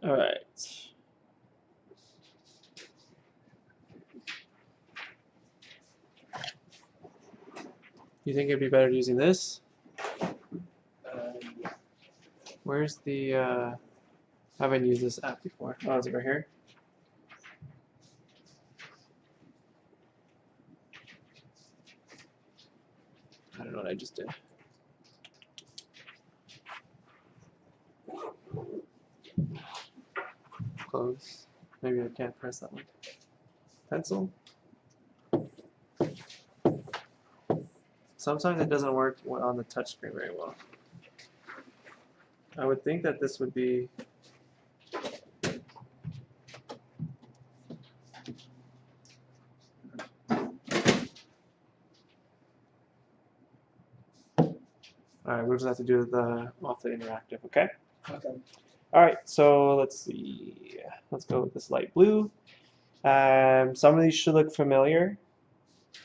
All right. You think it'd be better using this? Yeah. Where's the, I haven't used this app before. Oh, is it right here? I don't know what I just did. Close. Maybe I can't press that one. Pencil. Sometimes it doesn't work on the touch screen very well. I would think that this would be Alright, we'll just have to do the off the interactive, okay? Okay. Alright, so let's see. Let's go with this light blue. Some of these should look familiar,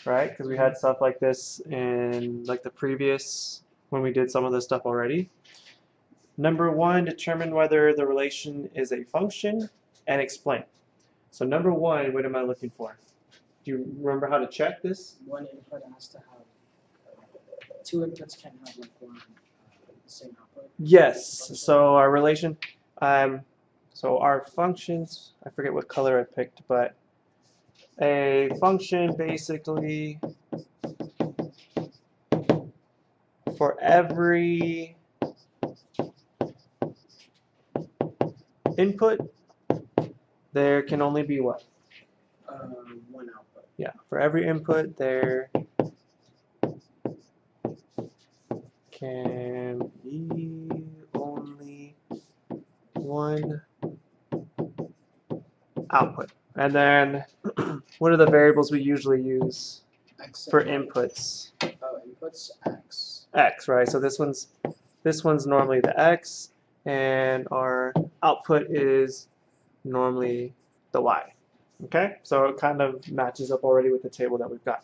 right? Because we had stuff like this in like the previous, when we did some of this stuff already. Number one, determine whether the relation is a function and explain. So number one, what am I looking for? Do you remember how to check this? One input has to have, two inputs can have like one same output. Yes. So our relation, so our functions, I forget what color I picked, but a function basically for every input, there can only be what? One output. Yeah, for every input, there can be only one output. And then, what are the variables we usually use for inputs? Oh, inputs x. X, right? So this one's normally the x, and our output is normally the y. Okay, so it kind of matches up already with the table that we've got.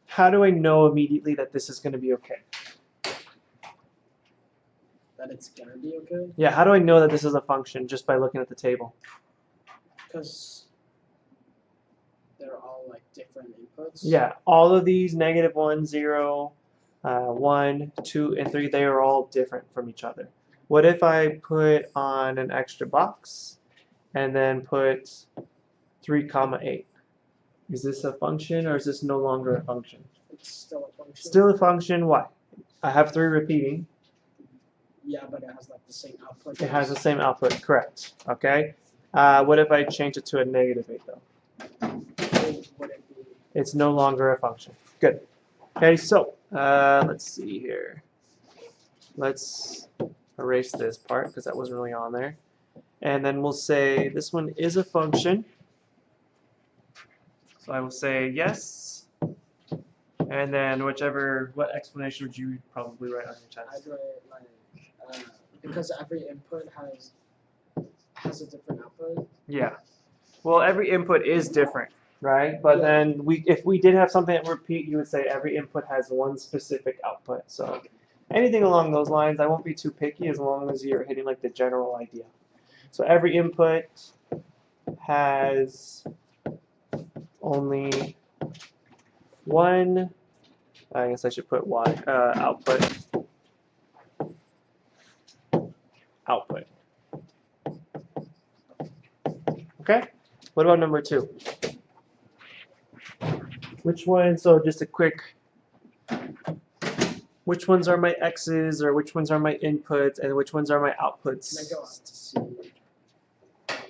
How do I know immediately that this is going to be okay? That it's gonna be okay? Yeah, how do I know that this is a function just by looking at the table? Because they're all like different inputs. Yeah, all of these -1, 0, 1, 2, and 3, they are all different from each other. What if I put on an extra box and then put 3, 8? Is this a function or is this no longer a function? It's still a function. Still a function, why? I have 3 repeating. Yeah, but it has like the same output. It has the same output, correct. Okay. What if I change it to a -8 though? Would it be? It's no longer a function. Good. Okay, so let's see here. Let's erase this part because that wasn't really on there. And then we'll say this one is a function. So I will say yes. And then what explanation would you probably write on your test? I'd write like because every input has a different output. Yeah. Well, every input is different, right? But then if we did have something that repeat, you would say every input has one specific output. So anything along those lines, I won't be too picky as long as you're hitting like the general idea. So every input has only one, I guess I should put output. Okay? What about number 2? Which one, so just a quick, which ones are my x's or which ones are my inputs and which ones are my outputs? Can I go on to see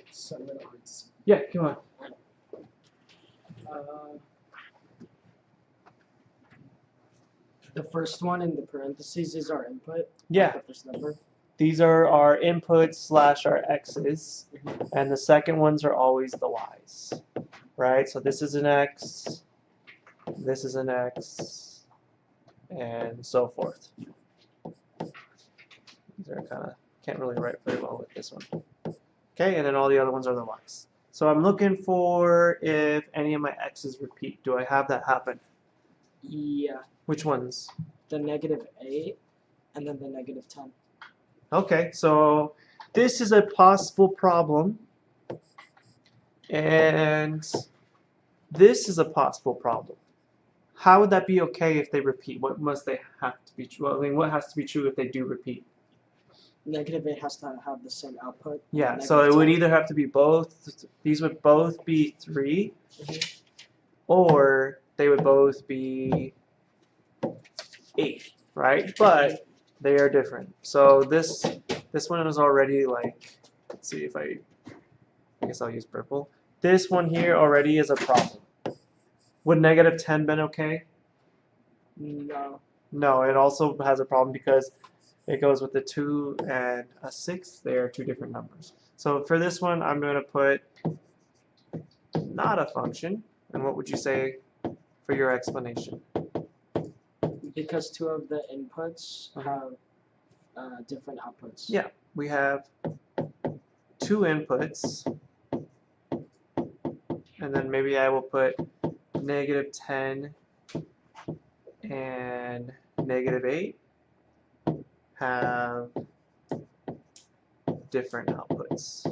some of the ones? Yeah, come on. The first one in the parentheses is our input. Yeah. The first number. These are our inputs / our x's, and the second ones are always the y's, right? So this is an x, this is an x, and so forth. These are kind of, can't really write very well with this one. Okay, and then all the other ones are the y's. So I'm looking for if any of my x's repeat. Do I have that happen? Yeah. Which ones? The -8 and then the -10. Okay, so this is a possible problem, and this is a possible problem. How would that be okay if they repeat? What must they have to be true? Well, I mean, what has to be true if they do repeat? Negative 8 has to have the same output. Yeah, so it would either have to be both, these would both be 3, or they would both be 8, right? But they are different. So this one is already like, let's see if I guess I'll use purple. This one here already is a problem. Would negative 10 been okay? No. No, it also has a problem because it goes with the 2 and a 6. They are two different numbers. So for this one, I'm going to put not a function. And what would you say for your explanation? Because 2 of the inputs have different outputs. Yeah, we have 2 inputs. And then maybe I will put negative 10 and negative 8 have different outputs.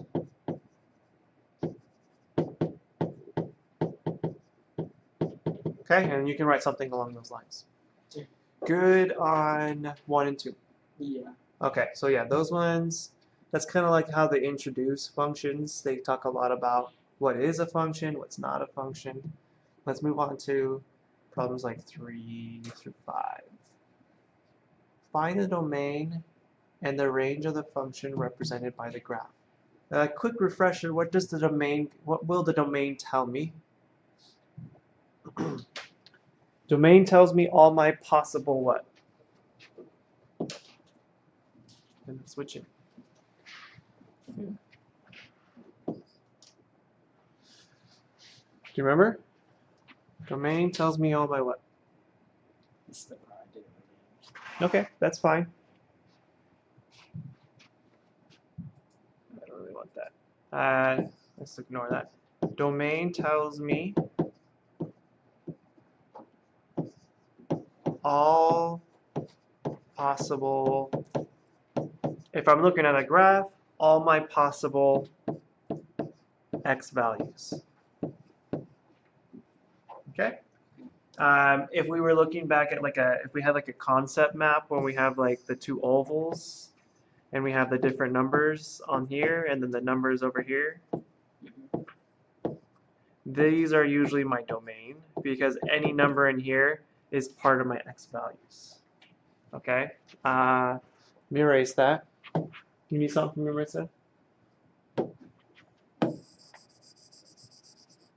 Okay, and you can write something along those lines. Good on 1 and 2. Yeah. Okay, so yeah, those ones, that's kind of like how they introduce functions. They talk a lot about what is a function, what's not a function. Let's move on to problems like 3 through 5. Find the domain and the range of the function represented by the graph. A quick refresher, what will the domain tell me? Domain tells me all my possible what? And switch it. Do you remember? Domain tells me all my what? It's the part I didn't really understand. Okay, that's fine. I don't really want that. Let's ignore that. Domain tells me all possible, if I'm looking at a graph, all my possible x values. Okay? If we were looking back at if we had like a concept map where we have like the 2 ovals and we have the different numbers on here and then the numbers over here, these are usually my domain because any number in here is part of my x values. Okay? Let me erase that. You need something from me, Maritza?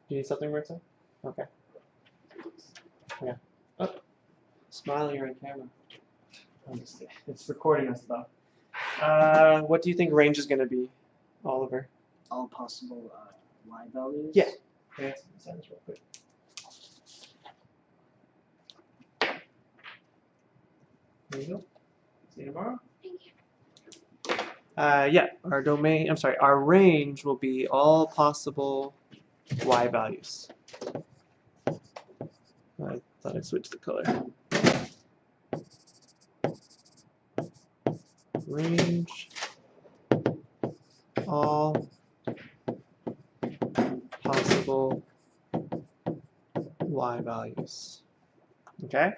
You need something, Maritza? Okay. Yeah. Oh, smiling, you're on camera. I'm just kidding. It's recording us though. What do you think range is going to be, Oliver? All possible y values? Yeah. Okay, let's sign this real quick. There you go. See you tomorrow. Yeah, our range will be all possible y values. I thought I'd switch the color. Range, all possible y values. Okay?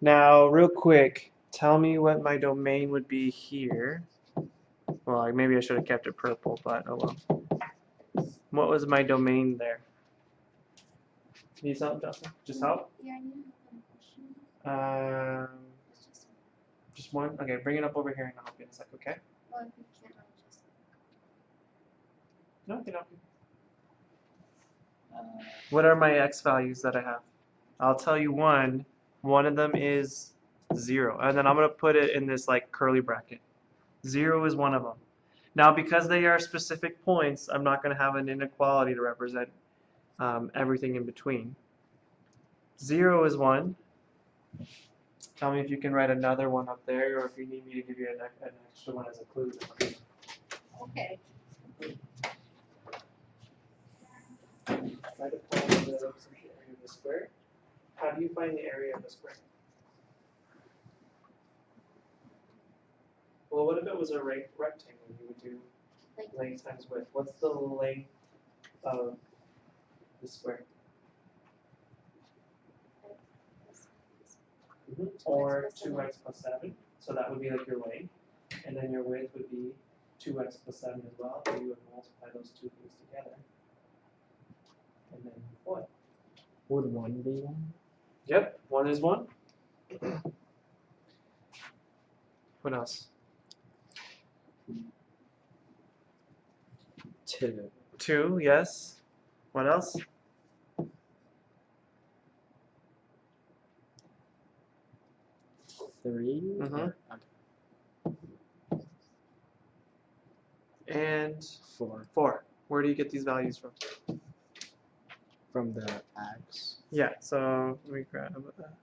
Now, real quick, tell me what my domain would be here. Well, maybe I should have kept it purple, but oh well. What was my domain there? Need something, Justin? Just help? Yeah, I need a question. Just one? Okay, bring it up over here and I'll help you in a sec, okay? Well, if you can't, I'll just. No, I can help you. Uh, What are my x values that I have? I'll tell you one. One of them is 0. And then I'm going to put it in this like curly bracket. 0 is one of them. Now, because they are specific points, I'm not going to have an inequality to represent everything in between. 0 is 1. Tell me if you can write another one up there, or if you need me to give you an extra one as a clue. Okay. Try to find the area of the square. How do you find the area of the square? Well, what if it was a rectangle? You would do Length times width. What's the length of the square? Or 2x plus 7. So that would be like your length. And then your width would be 2x plus 7 as well. So you would multiply those two things together. And then what? Would 1 be 1? Yep, 1 is 1. What else? 2. 2, yes. What else? 3. Mhm. Okay. And 4. 4. Where do you get these values from? From the x. Yeah, so let me grab that.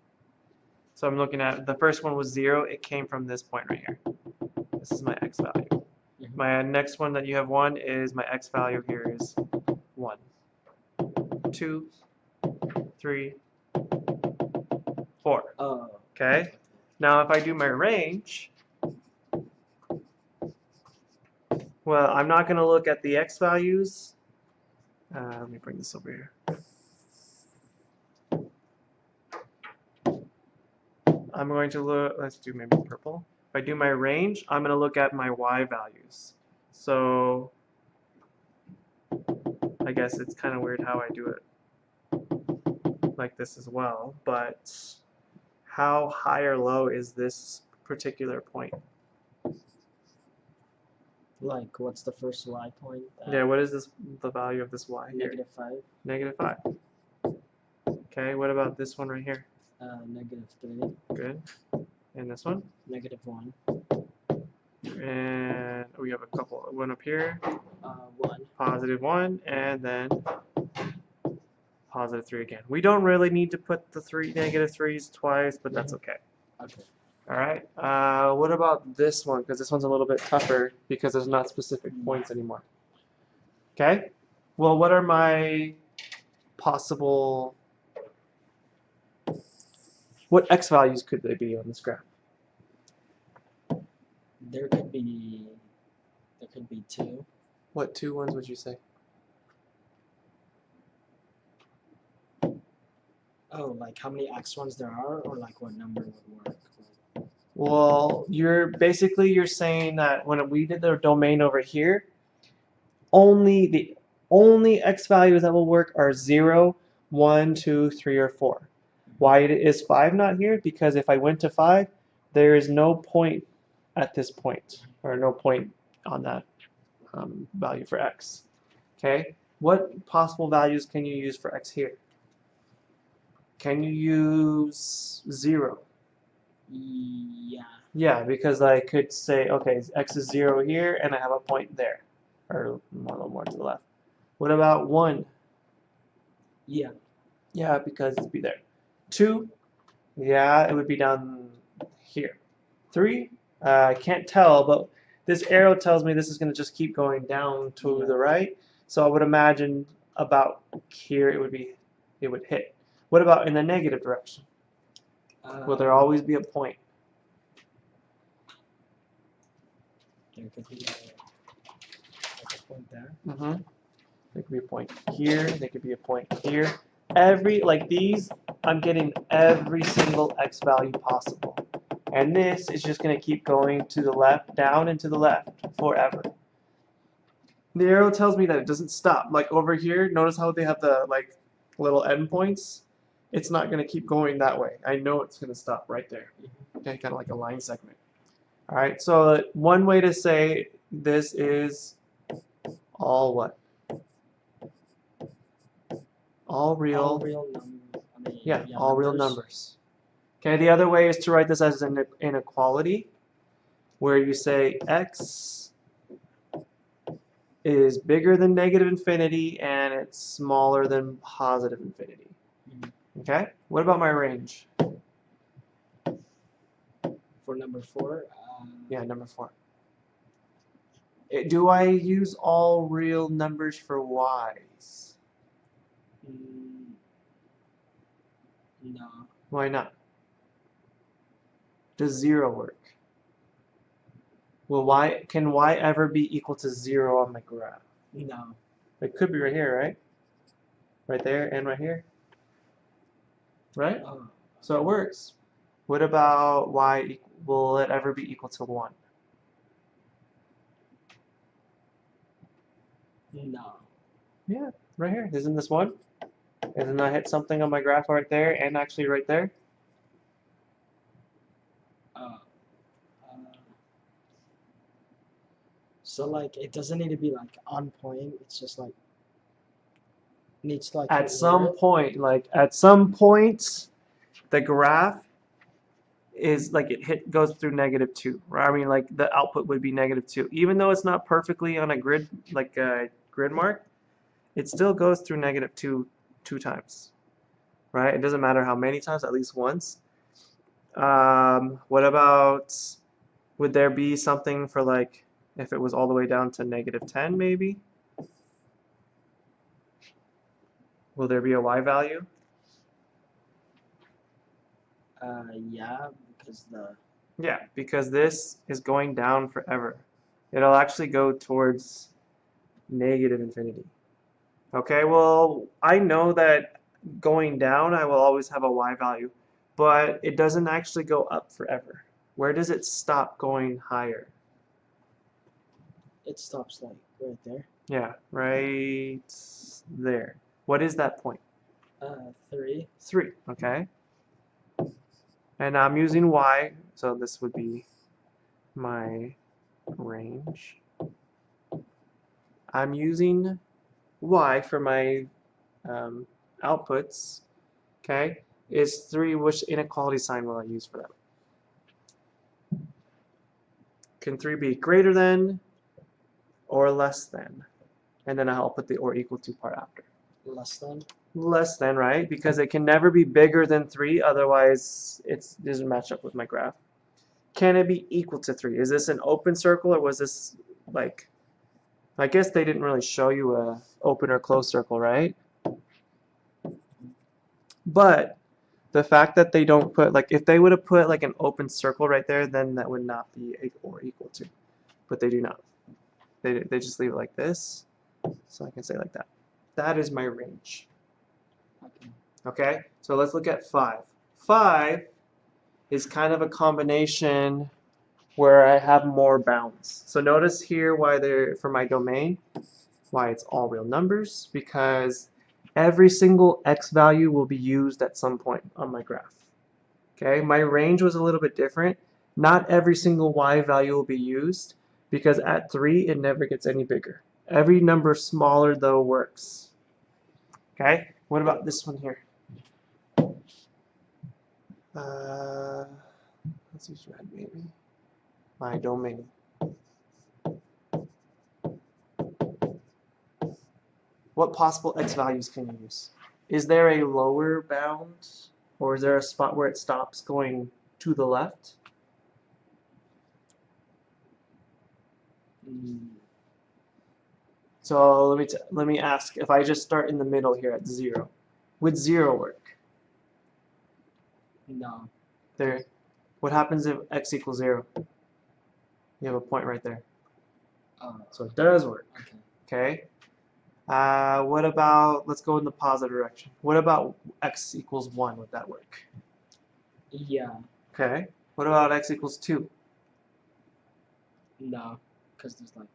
So I'm looking at the first one was 0. It came from this point right here. This is my x value. Mhm. My next one that you have 1 is my x value here is 1. 2, 3, 4. Oh. Okay? Now if I do my range, well, I'm not going to look at the x values. Let me bring this over here. I'm going to look, let's do maybe purple. If I do my range, I'm going to look at my y values. So I guess it's kind of weird how I do it like this as well, but how high or low is this particular point? Like, what's the first y point? Yeah, what is this, the value of this y here? -5. -5. Okay, what about this one right here? -3. Good. And this one? -1. And we have a couple. One up here, 1. +1, and then +3 again. We don't really need to put the -3s twice, but that's okay. Okay. All right. What about this one? Because this one's a little bit tougher because there's not specific points anymore. Okay. Well, what are my possible? What x values could they be on this graph? There could be 2. What 2 ones would you say? Oh, like how many x1s there are, or like what number would work? Well, you're saying that when we did the domain over here, the only x values that will work are 0, 1, 2, 3, or 4. Why is 5 not here? Because if I went to 5, there is no point at this point, or no point on that value for x. Okay, what possible values can you use for x here? Can you use 0? Yeah. Yeah, because I could say, okay, x is 0 here, and I have a point there, or a little more to the left. What about 1? Yeah. Yeah, because it'd be there. 2? Yeah, it would be down here. 3? I can't tell, but this arrow tells me this is going to just keep going down to the right. So I would imagine about here it would hit. What about in the negative direction? Will there always be a point? There could be like a point there. Mm-hmm. There could be a point here. There could be a point here. Like these, I'm getting every single x value possible. And this is just going to keep going to the left, down and to the left forever. The arrow tells me that it doesn't stop. Like over here, notice how they have the like little endpoints? It's not going to keep going that way. I know it's going to stop right there. Okay, kind of like a line segment. All right, so one way to say this is all what? All real. All real numbers. I mean, yeah, all real numbers. Okay, the other way is to write this as an inequality, where you say x is bigger than -infinity and it's smaller than +infinity. Okay, what about my range? For number 4? Yeah, number 4. Do I use all real numbers for y's? No. Why not? Does 0 work? Can y ever be equal to 0 on my graph? No. It could be right here, right? Right there and right here, right? Oh, So it works. What about will it ever be equal to 1? no. Yeah, right here. Isn't this 1? And then I hit something on my graph right there and actually right there. Uh, so like it doesn't need to be like on point. It's just like needs to like At hit some near it. point, the graph is like goes through -2, right? I mean, like the output would be -2, even though it's not perfectly on a grid like a grid mark. It still goes through -2 two times, right? It doesn't matter how many times, at least once. What about, would there be something for like if it was all the way down to -10 maybe? Will there be a y value? Yeah, because the Yeah, because this is going down forever. It'll actually go towards -infinity. Okay, well, I know that going down, I will always have a y value, but it doesn't actually go up forever. Where does it stop going higher? it stops like right there. Yeah, right there. What is that point? 3. 3, okay? And I'm using y, so this would be my range. I'm using y for my outputs, okay? Is 3, which inequality sign will I use for that? Can 3 be greater than or less than? And then I'll put the or equal to part after. Less than. Less than, right? Because it can never be bigger than 3, otherwise it doesn't match up with my graph. Can it be equal to 3? Is this an open circle or was this like, I guess they didn't really show you a open or closed circle, right? But the fact that they don't put, like if they would have put like an open circle right there, then that would not be a or equal to. But they do not. They just leave it like this. So I can say like that. That is my range. Okay. Okay, so let's look at 5. 5 is kind of a combination where I have more bounds. So notice here why for my domain, why it's all real numbers, because every single x value will be used at some point on my graph. Okay, my range was a little bit different. Not every single y value will be used, because at 3 it never gets any bigger. Every number smaller though works. Okay, what about this one here? Let's use red maybe. My domain. What possible x values can you use? Is there a lower bound, or is there a spot where it stops going to the left? So let me ask, if I just start in the middle here at 0, would 0 work? No. There. What happens if x equals 0? You have a point right there. So it does work. Okay. Okay. What about, let's go in the positive direction. What about x equals 1? Would that work? Yeah. Okay. What about x equals 2? No. Because there's like.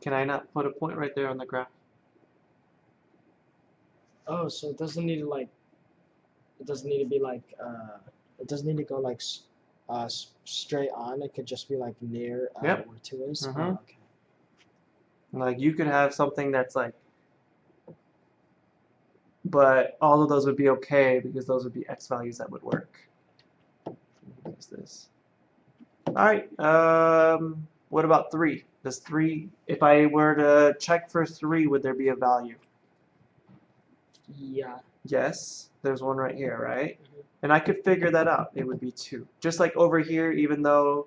Can I not put a point right there on the graph? Oh, so it doesn't need to like. It doesn't need to be like. It doesn't need to go like straight on. It could just be like near Yep. where 2 is. Mhm. Oh, okay. Like you could have something that's like, but all of those would be okay because those would be x values that would work. Use this. All right. What about 3? Does 3? If I were to check for 3, would there be a value? Yeah. Yes. There's one right here, right? Mhm. And I could figure that out. It would be 2. Just like over here, even though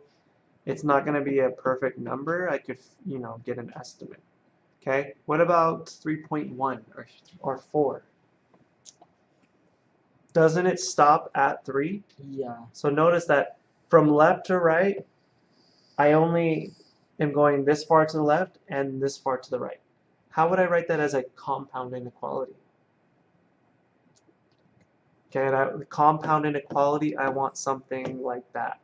it's not going to be a perfect number, I could, get an estimate. Okay. What about 3.1 or 4? Doesn't it stop at 3? Yeah. So notice that from left to right, I only am going this far to the left and this far to the right. How would I write that as a compound inequality? Okay, the compound inequality, I want something like that.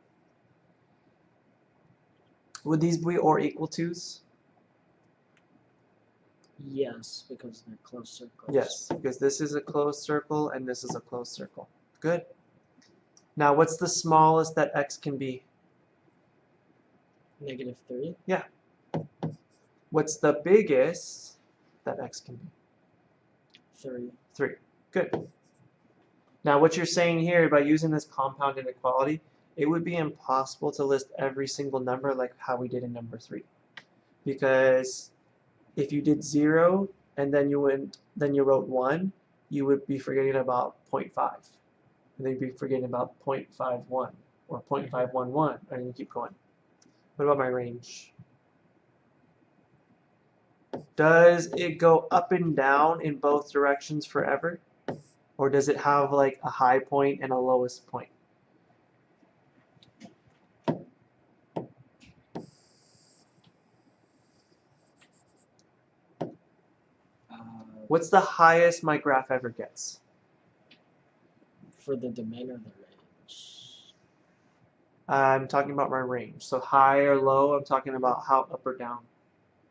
Would these be or equal to's? Yes, because they're closed circles. Yes, because this is a closed circle and this is a closed circle. Good. Now, what's the smallest that x can be? -3. Yeah. What's the biggest that x can be? 3. 3. Good. Now, what you're saying here, by using this compound inequality, it would be impossible to list every single number like how we did in number 3. Because if you did 0 and then you wrote 1, you would be forgetting about 0.5. And then you'd be forgetting about 0.51 or 0.511, and you keep going. What about my range? Does it go up and down in both directions forever? Or does it have like a high point and a lowest point? What's the highest my graph ever gets? For the domain or the range? I'm talking about my range. So high or low, I'm talking about how up or down.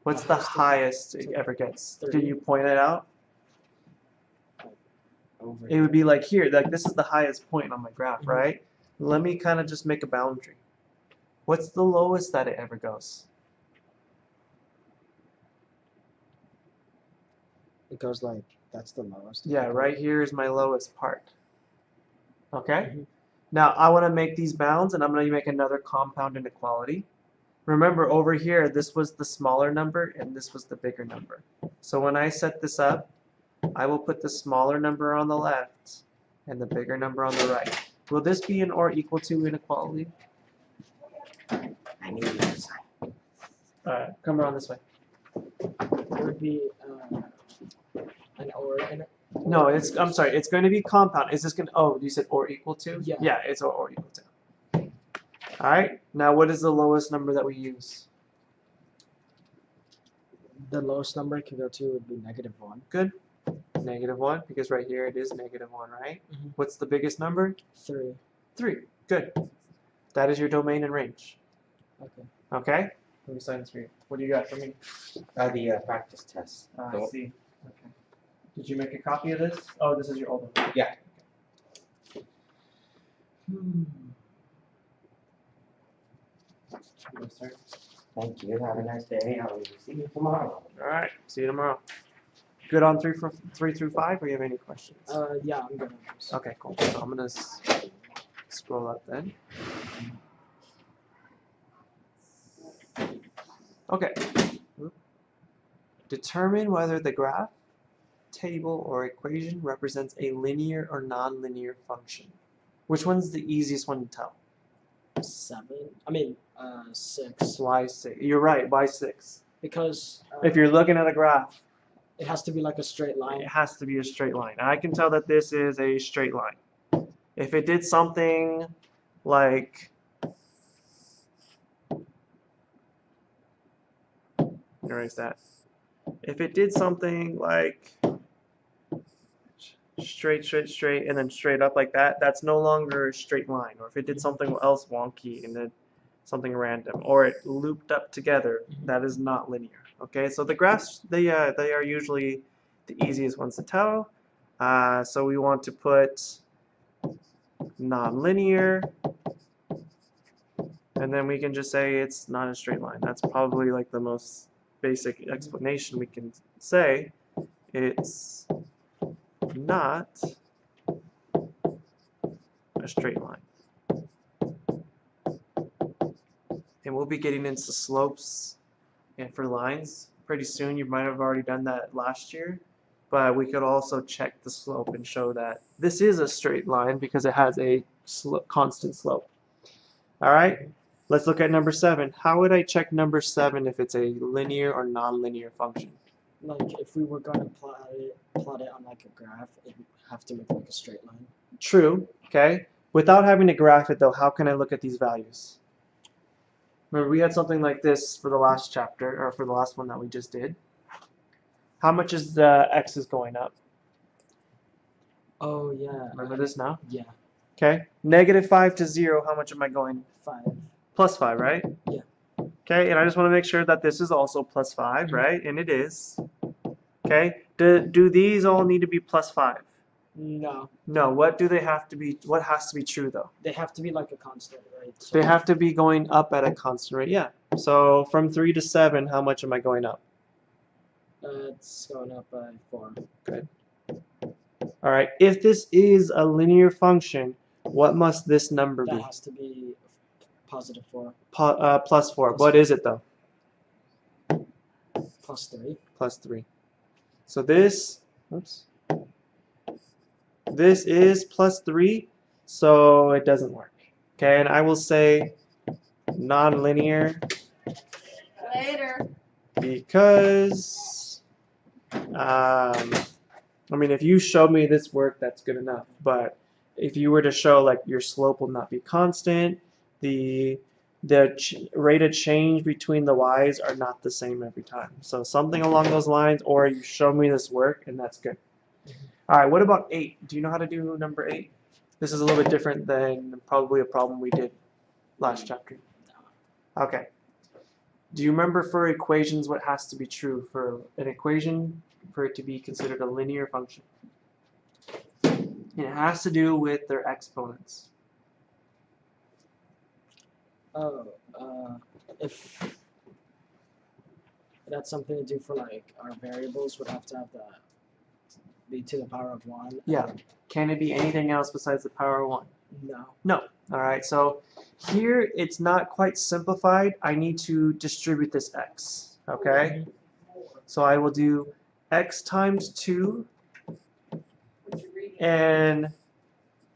What's the highest it ever gets? 3. Did you point it out? Over It would be like here, like this is the highest point on my graph, Mhm. right? Let me kind of just make a boundary. What's the lowest that it ever goes? It goes like, that's the lowest. Yeah, right here is my lowest part. Okay? Mhm. Now I want to make these bounds and I'm going to make another compound inequality. Remember over here, this was the smaller number and this was the bigger number. So when I set this up, I will put the smaller number on the left and the bigger number on the right. Will this be an or equal to inequality? I need this. Come around this way. It would be an or and a, No, I'm sorry, it's going to be compound. Is this going to, oh, you said or equal to? Yeah. Yeah, it's or equal to. All right, now what is the lowest number that we use? the lowest number it can go to would be -1. Good. -1, because right here it is -1, right? Mhm. What's the biggest number? 3. 3. Good. That is your domain and range. Okay. Okay? Let me sign this for you. What do you got for me? The practice test. I see. Okay. Did you make a copy of this? Oh, this is your old one. Yeah. Yes, sir. Thank you. Have a nice day. I will see you tomorrow. All right. See you tomorrow. Good on 3 through 5, or you have any questions? Yeah, I'm good on this. Okay, cool. So I'm gonna scroll up then. Okay. Determine whether the graph, table, or equation represents a linear or nonlinear function. Which one's the easiest one to tell? 6. Why 6? You're right. Why 6? Because If you're looking at a graph, it has to be like a straight line. it has to be a straight line. I can tell that this is a straight line. If it did something like erase that. If it did something like straight, and then straight up like that, that's no longer a straight line. Or if it did something else wonky and then something random, or it looped up together, that is not linear. Okay, so the graphs, they are usually the easiest ones to tell. So we want to put nonlinear, and then we can just say it's not a straight line. That's probably like the most basic explanation we can say. It's not a straight line. And we'll be getting into slopes and for lines pretty soon. You might have already done that last year, but we could also check the slope and show that this is a straight line because it has a constant slope. All right, let's look at number 7. How would I check number 7 if it's a linear or nonlinear function? Like if we were going to plot it on like a graph, it would have to look like a straight line. True, okay. Without having to graph it though, how can I look at these values? Remember, we had something like this for the last chapter, or for the last one that we just did. How much is the x is going up? Oh yeah. Remember this now? Yeah. Okay. -5 to 0, how much am I going? 5. Plus 5, right? Yeah. Okay, and I just want to make sure that this is also plus 5, right? And it is. Okay. Do these all need to be plus 5? No. No. What do they have to be? What has to be true, though? They have to be like a constant, right? So They have to be going up at a constant rate. Yeah. So from 3 to 7, how much am I going up? it's going up by 4. Good. All right. If this is a linear function, what must this number That be? has to be positive 4. Plus 4. Plus What 4. is it, though? Plus 3. Plus 3. So this, oops, this is plus 3, so it doesn't work. Okay, and I will say nonlinear Later. because, I mean, if you show me this work, that's good enough. But if you were to show like your slope will not be constant, the rate of change between the y's are not the same every time. So something along those lines, or you show me this work, and that's good. All right, what about 8? Do you know how to do number 8? This is a little bit different than probably a problem we did last chapter. Okay. Do you remember for equations what has to be true for an equation for it to be considered a linear function? It has to do with their exponents. Oh, if that's something to do for like our variables, would have to have the be to the power of 1. Yeah. Can it be anything else besides the power of 1? No. No. All right, so here it's not quite simplified. I need to distribute this x, okay? So I will do x times 2 and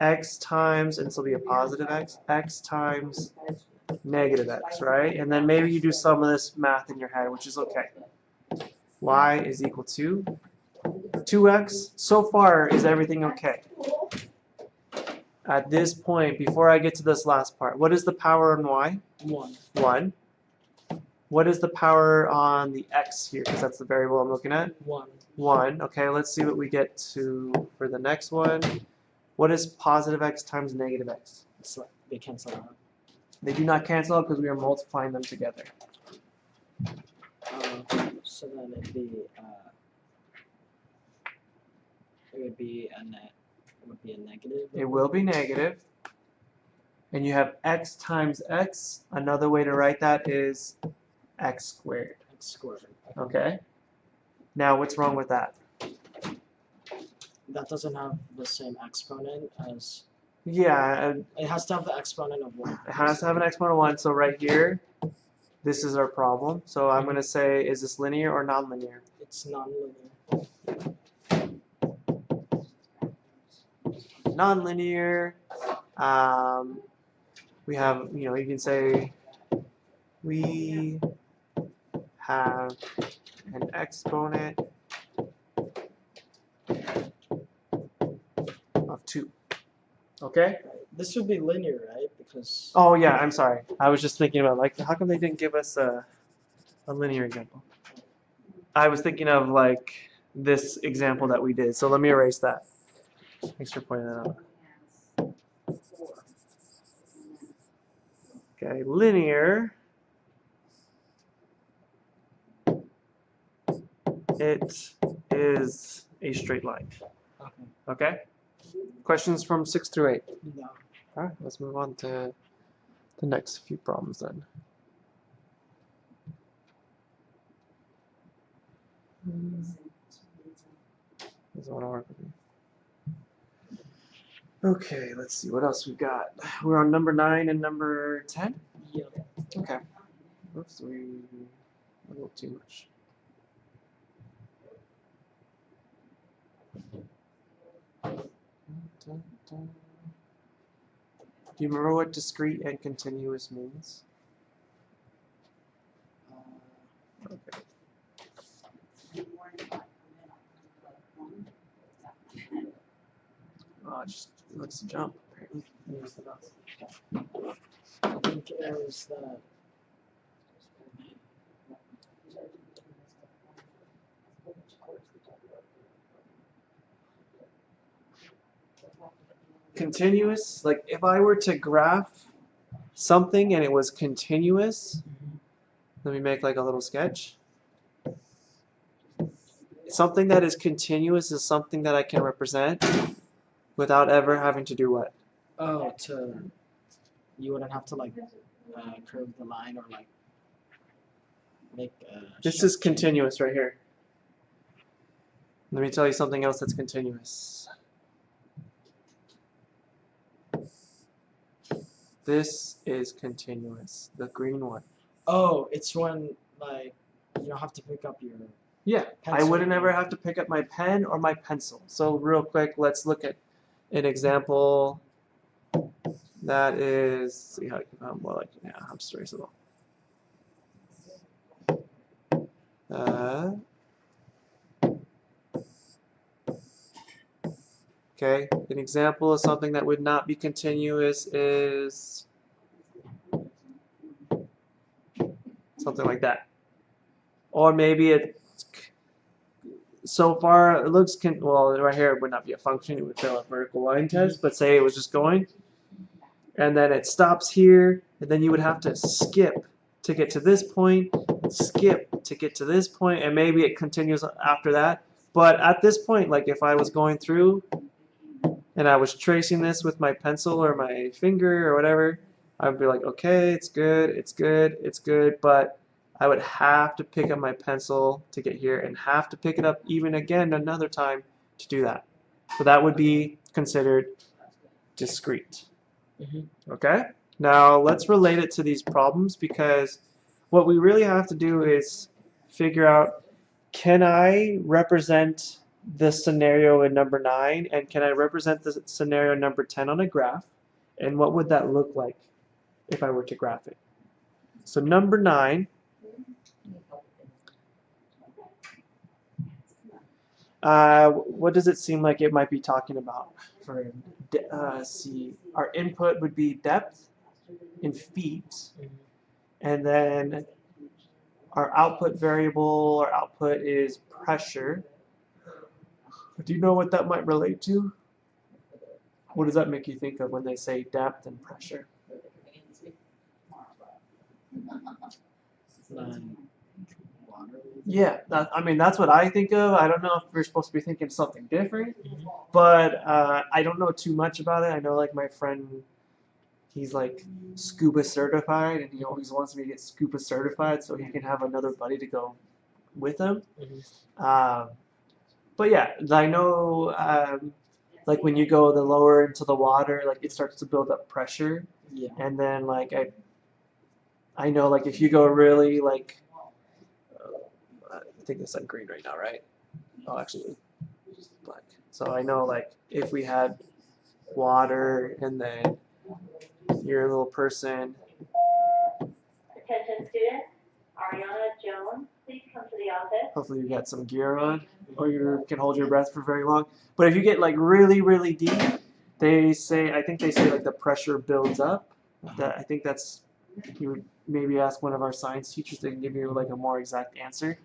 x times, and this will be a positive x times negative x, right? And then maybe you do some of this math in your head, which is okay. Y is equal to 2x. So far, is everything okay? At this point, before I get to this last part, what is the power on y? 1. 1. What is the power on the x here? Because that's the variable I'm looking at. 1. 1. Okay, let's see what we get to for the next one. What is positive x times negative x? It's like they cancel out. They do not cancel out because we are multiplying them together. So then it'd be it would be a net. It would be a negative. It will be negative. And you have x times x. Another way to write that is x squared. X squared. Okay? Now, what's wrong with that? That doesn't have the same exponent as. Yeah, It has to have the exponent of 1. it has to have an exponent of 1. So right here, this is our problem. So I'm going to say, is this linear or nonlinear? It's nonlinear. Nonlinear. We have, you can say we have an exponent of 2. Okay? This would be linear, right? Because Oh yeah, I'm sorry. I was just thinking about like, how come they didn't give us a linear example? I was thinking of like this example that we did. So let me erase that. Thanks for pointing that out. Okay, linear. It is a straight line. okay. Okay? Questions from 6 through 8? No. All right, let's move on to the next few problems then. Doesn't want to work with me. Okay, let's see what else we've got. We're on number 9 and number 10. Yeah. Okay. Oops, we a little too much. Do you remember what discrete and continuous means? Okay. Oh, it just looks to jump. Apparently. I think it was that continuous, like if I were to graph something and it was continuous, let me make like a little sketch. Something that is continuous is something that I can represent without ever having to do what? Oh, you wouldn't have to like curve the line or like make. This is continuous right here. Let me tell you something else that's continuous. This is continuous, the green one. Oh, it's when like you don't have to pick up your. Yeah, I Pencil. wouldn't ever have to pick up my pen or my pencil. So real quick, let's look at an example that is, see how I can more like, yeah, hamster traceable. Okay, an example of something that would not be continuous is something like that. Or maybe it, so far it looks, well, right here it would not be a function, it would fail a vertical line test, but say it was just going, and then it stops here, and then you would have to skip to get to this point, skip to get to this point, and maybe it continues after that. But at this point, like if I was going through and I was tracing this with my pencil or my finger or whatever, I would be like, okay, it's good, it's good, it's good, but I would have to pick up my pencil to get here and have to pick it up even again another time to do that. So that would be considered discrete. Okay? Now let's relate it to these problems, because what we really have to do is figure out, can I represent the scenario in number 9 and can I represent the scenario number 10 on a graph, and what would that look like if I were to graph it? So number 9, what does it seem like it might be talking about? For see, our input would be depth in feet, and then our output variable, our output is pressure. Do you know what that might relate to? What does that make you think of when they say depth and pressure? Yeah, I mean, that's what I think of. I don't know if we're supposed to be thinking something different, but I don't know too much about it. I know, like, my friend, he's like scuba certified, and he always wants me to get scuba certified so he can have another buddy to go with him. But yeah, I know, like when you go the lower into the water, like it starts to build up pressure. Yeah. And then like I know, like if you go really like, I think it's like green right now, right? Oh, actually, it's black. So I know, like if we had water and then your little person. Attention students, Ariana Jones, please come to the office. Hopefully you got some gear on, or you can hold your breath for very long. But if you get like really, really deep, they say, I think they say like the pressure builds up. I think that's, you would maybe ask one of our science teachers, they can give you like a more exact answer.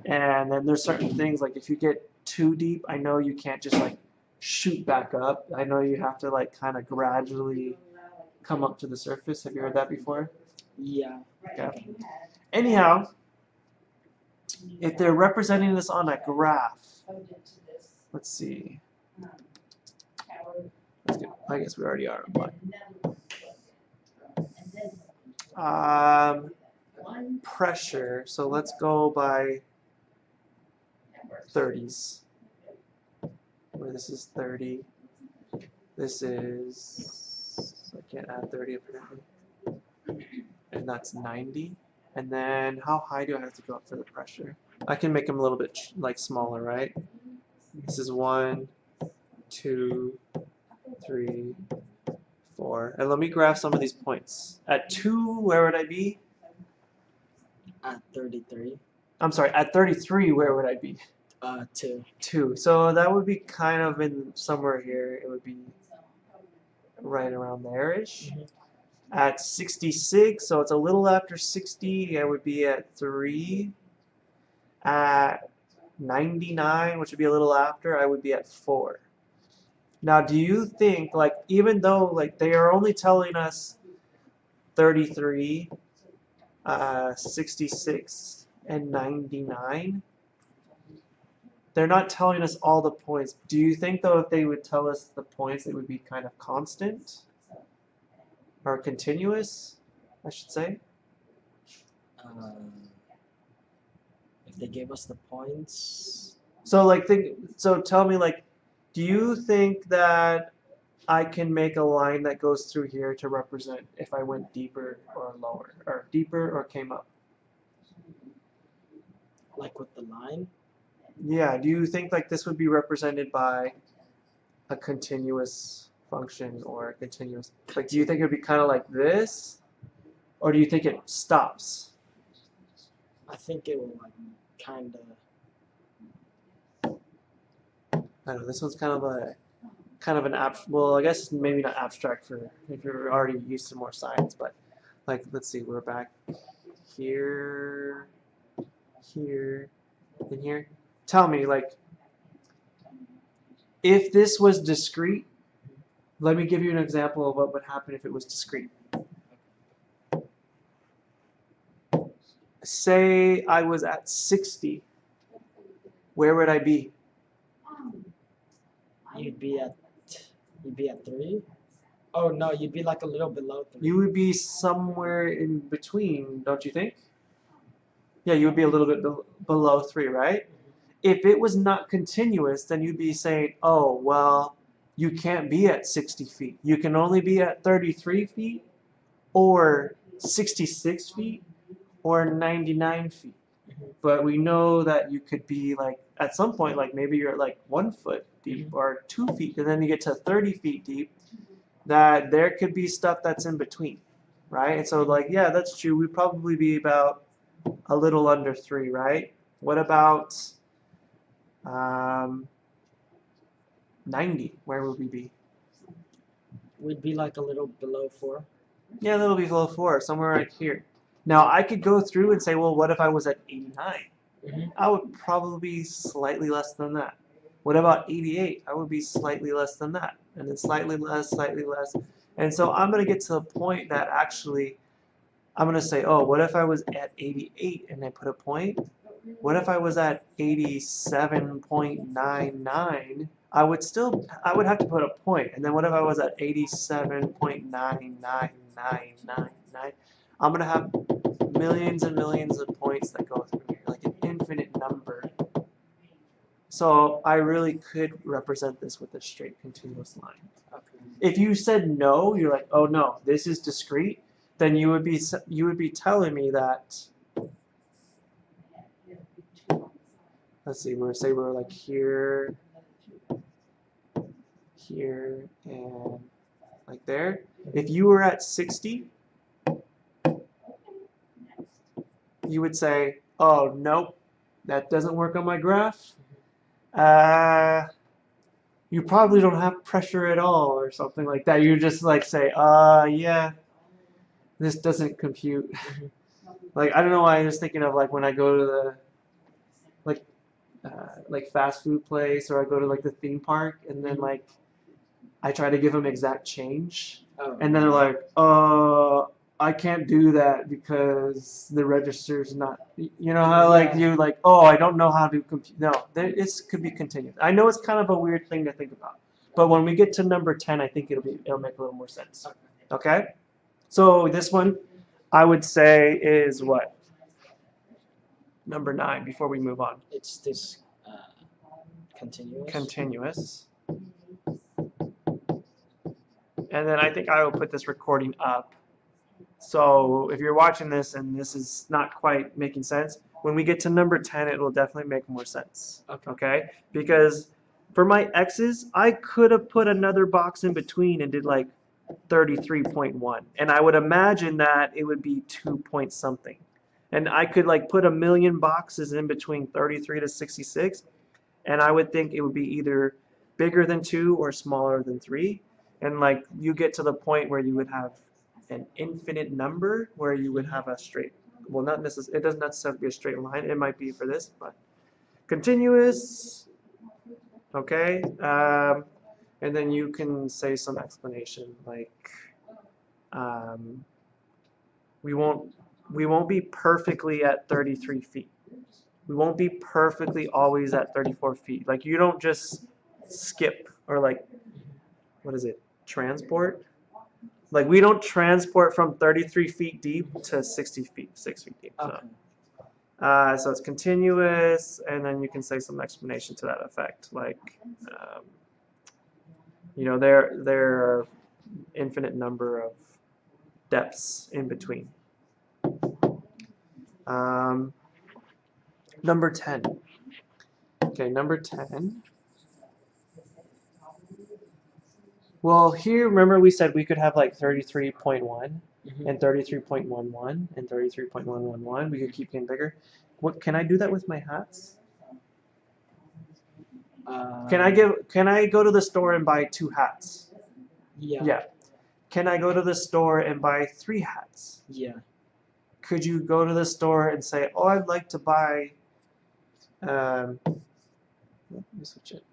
And then there's certain things, like if you get too deep, I know you can't just like shoot back up. I know you have to like kind of gradually come up to the surface. Have you heard that before? Yeah. Okay. Anyhow, if they're representing this on a graph, let's see. Let's get, I guess we already are. But, pressure. So let's go by 30s. Where this is 30. This is, I can't add 30 apparently. And that's 90. And then how high do I have to go up for the pressure? I can make them a little bit like smaller, right? This is 1, 2, 3, 4. And let me graph some of these points. At 2, where would I be? At 33. I'm sorry, at 33, where would I be? 2. 2. So that would be kind of in somewhere here. It would be right around there-ish. At 66, so it's a little after 60, I would be at 3. At 99, which would be a little after, I would be at 4. Now, do you think, like, even though, like, they are only telling us 33, 66, and 99, they're not telling us all the points. Do you think, though, if they would tell us the points, it would be kind of constant? Or continuous, I should say? If they gave us the points, So, like, so tell me, like, do you think that I can make a line that goes through here to represent if I went deeper or lower, or deeper or came up? like with the line, Yeah, do you think like this would be represented by a continuous function or a continuous, like do you think it would be kind of like this, or do you think it stops? I think it will like kind of. I don't know, this one's kind of an well, I guess maybe not abstract for if you're already used to more science, but like let's see, we're back here, here, and here. Tell me, like, if this was discrete, let me give you an example of what would happen if it was discrete. Say I was at 60, where would I be? You'd be at 3. Oh no, you'd be like a little below 3. You would be somewhere in between, don't you think? Yeah, you would be a little bit below 3, right? If it was not continuous, then you'd be saying, oh, well, you can't be at 60 feet. You can only be at 33 feet, or 66 feet, or 99 feet. But we know that you could be like, at some point, like maybe you're at like 1 foot deep or 2 feet, and then you get to 30 feet deep, that there could be stuff that's in between, right? And so like, yeah, that's true. We'd probably be about a little under 3, right? What about 90? Where would we be? We'd be like a little below 4. Yeah, a little below 4, somewhere right here. Now, I could go through and say, well, what if I was at 89? I would probably be slightly less than that. What about 88? I would be slightly less than that. And then slightly less, slightly less. And so I'm going to get to a point that actually, I'm going to say, oh, what if I was at 88 and I put a point? What if I was at 87.99? I would have to put a point. And then what if I was at 87.99999? I'm going to have millions and millions of points that go through here, like an infinite number. So I really could represent this with a straight continuous line. If you said no, you're like, oh no, this is discrete, then you would be telling me that, let's see, we're like here, here, and like there. If you were at 60, you would say, oh, nope, that doesn't work on my graph. You probably don't have pressure at all or something like that. You just like say, yeah, this doesn't compute. Like, I don't know why I was thinking of like when I go to the like fast food place, or I go to like the theme park, and then like I try to give them exact change, and then they're like, I can't do that because the register's not, you know how like you like, oh, I don't know how to compute. No, this could be continuous. I know it's kind of a weird thing to think about, but when we get to number 10, I think it'll make a little more sense. Okay, so this one I would say is what? Number 9 before we move on. It's this continuous. Continuous. And then I think I will put this recording up. So if you're watching this and this is not quite making sense, when we get to number 10, it will definitely make more sense. Okay? Because for my x's, I could have put another box in between and did like 33.1. And I would imagine that it would be 2 point something. And I could like put a million boxes in between 33 to 66. And I would think it would be either bigger than 2 or smaller than 3. And like you get to the point where you would have an infinite number, where you would have a straight, well, not necessarily, it doesn't necessarily be a straight line. It might be for this, but continuous. Okay. And And then you can say some explanation like, we won't be perfectly at 33 feet. We won't be perfectly always at 34 feet. Like you don't just skip or like, what is it, transport? Like we don't transport from 33 feet deep to 60 feet, 6 feet deep. So. Okay. So it's continuous, and then you can say some explanation to that effect, like, you know, there are infinite number of depths in between. Number 10. Okay, number 10. Well, here, remember we said we could have like 33.1 and 33.11 and 33.111. We could keep getting bigger. What can I do that with my hats? Can I go to the store and buy 2 hats? Yeah. Yeah. Can I go to the store and buy 3 hats? Yeah. Could you go to the store and say, oh, I'd like to buy, let me switch it.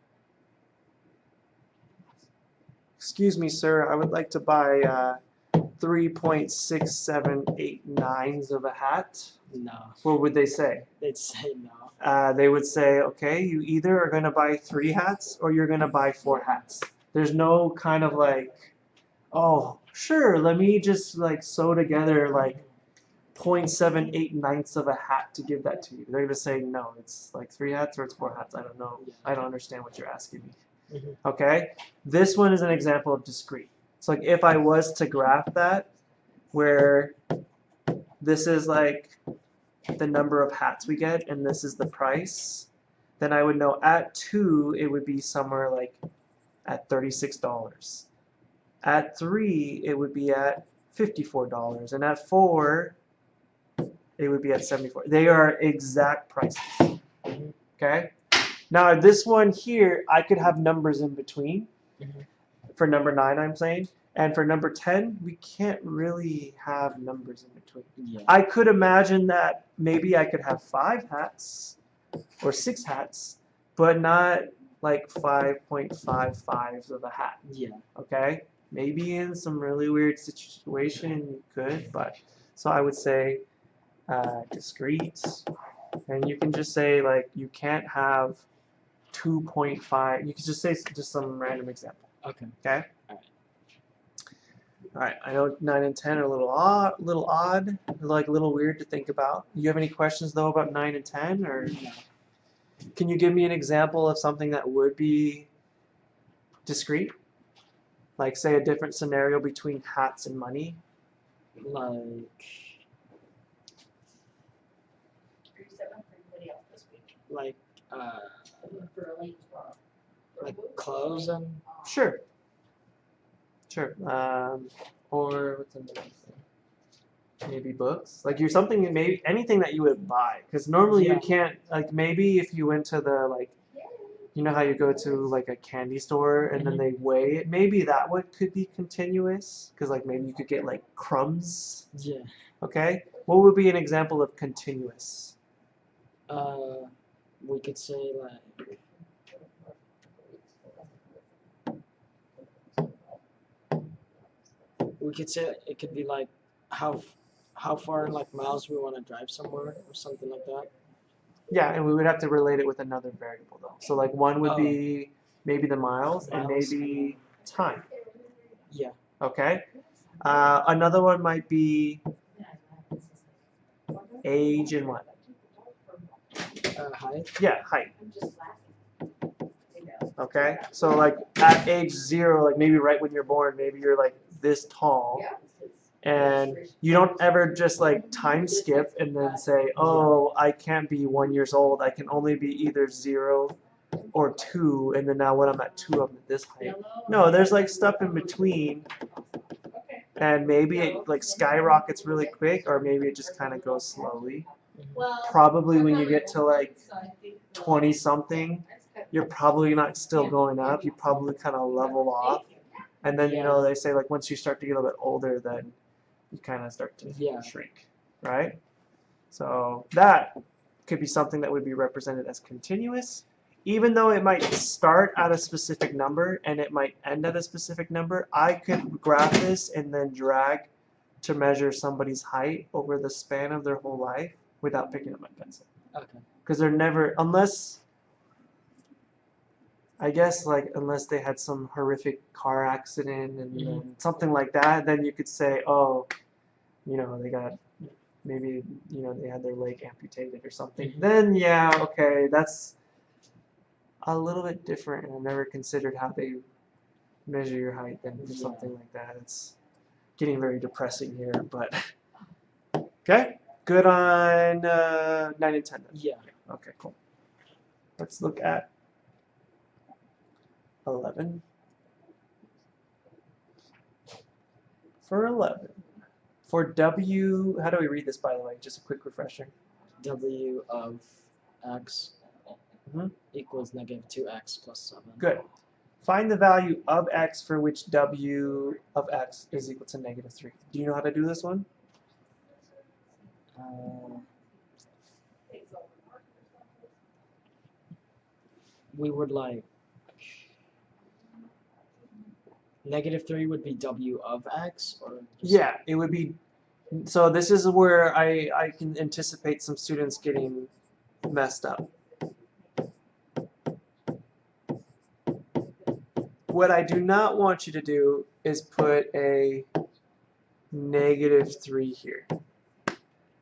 Excuse me, sir, I would like to buy 3.6789s of a hat. No. What would they say? They'd say no. They would say, okay, you either are going to buy 3 hats or you're going to buy 4 hats. There's no kind of like, oh, sure, let me just like sew together like 0.789 of a hat to give that to you. They're going to say, no, it's like 3 hats or it's 4 hats. I don't know. I don't understand what you're asking me. Okay? This one is an example of discrete. So like if I was to graph that, where this is like the number of hats we get and this is the price, then I would know at 2 it would be somewhere like at $36. At 3 it would be at $54, and at 4 it would be at $74. They are exact prices. Okay? Now this one here, I could have numbers in between. For number 9, I'm saying. And for number 10, we can't really have numbers in between. Yeah. I could imagine that maybe I could have 5 hats or 6 hats, but not like 5.55s of a hat. Yeah. Okay? Maybe in some really weird situation you could, but so I would say discrete, and you can just say like you can't have 2.5. You can just say just some random example. Okay. Okay. All right. I know 9 and 10 are a little odd, like a little weird to think about. You have any questions though about 9 and 10, or No. can you give me an example of something that would be discrete? Like say a different scenario between hats and money. Like clothes and Sure. Sure. Or what's another thing? Maybe books. Like you're something, maybe anything that you would buy. Because normally you can't, like maybe if you went to the, like, you know how you go to like a candy store and then they weigh it? Maybe that one could be continuous. Because like maybe you could get like crumbs. Yeah. Okay? What would be an example of continuous? We could say like it could be like how far in like miles we want to drive somewhere or something like that. Yeah, and we would have to relate it with another variable though. So like one would be maybe the miles and maybe time. Yeah. Okay. Another one might be age and what? Height. Yeah, height. Okay. So like at age 0, like maybe right when you're born, maybe you're like this tall. And you don't ever just like time skip and then say, oh, I can't be 1 year old. I can only be either 0 or 2. And then now when I'm at 2, I'm at this height. No, there's like stuff in between. And maybe it like skyrockets really quick, or maybe it just kind of goes slowly. Probably when you get to like 20 something, you're probably not still going up. You probably kind of level off. And then, you know, they say like once you start to get a little bit older, then you kind of start to shrink, right? So that could be something that would be represented as continuous. even though it might start at a specific number and it might end at a specific number, I could graph this and then drag to measure somebody's height over the span of their whole life without picking up my pencil. Okay. Because they're never, unless, I guess, like, unless they had some horrific car accident and then something like that, then you could say, oh, you know, they got, maybe, you know, they had their leg amputated or something. Then, yeah, okay, that's a little bit different, and I never considered how they measure your height then for something like that. It's getting very depressing here, but okay, good on 9 and 10 then. Yeah. Okay, cool. Let's look at 11. For 11, for W, how do we read this, by the way? Just a quick refresher. W of x Mhm. equals negative 2x plus 7. Good. Find the value of x for which W of x is equal to negative 3. Do you know how to do this one? We would like negative 3 would be W of x, or just Yeah, it would be. So this is where I can anticipate some students getting messed up. What I do not want you to do is put a negative 3 here.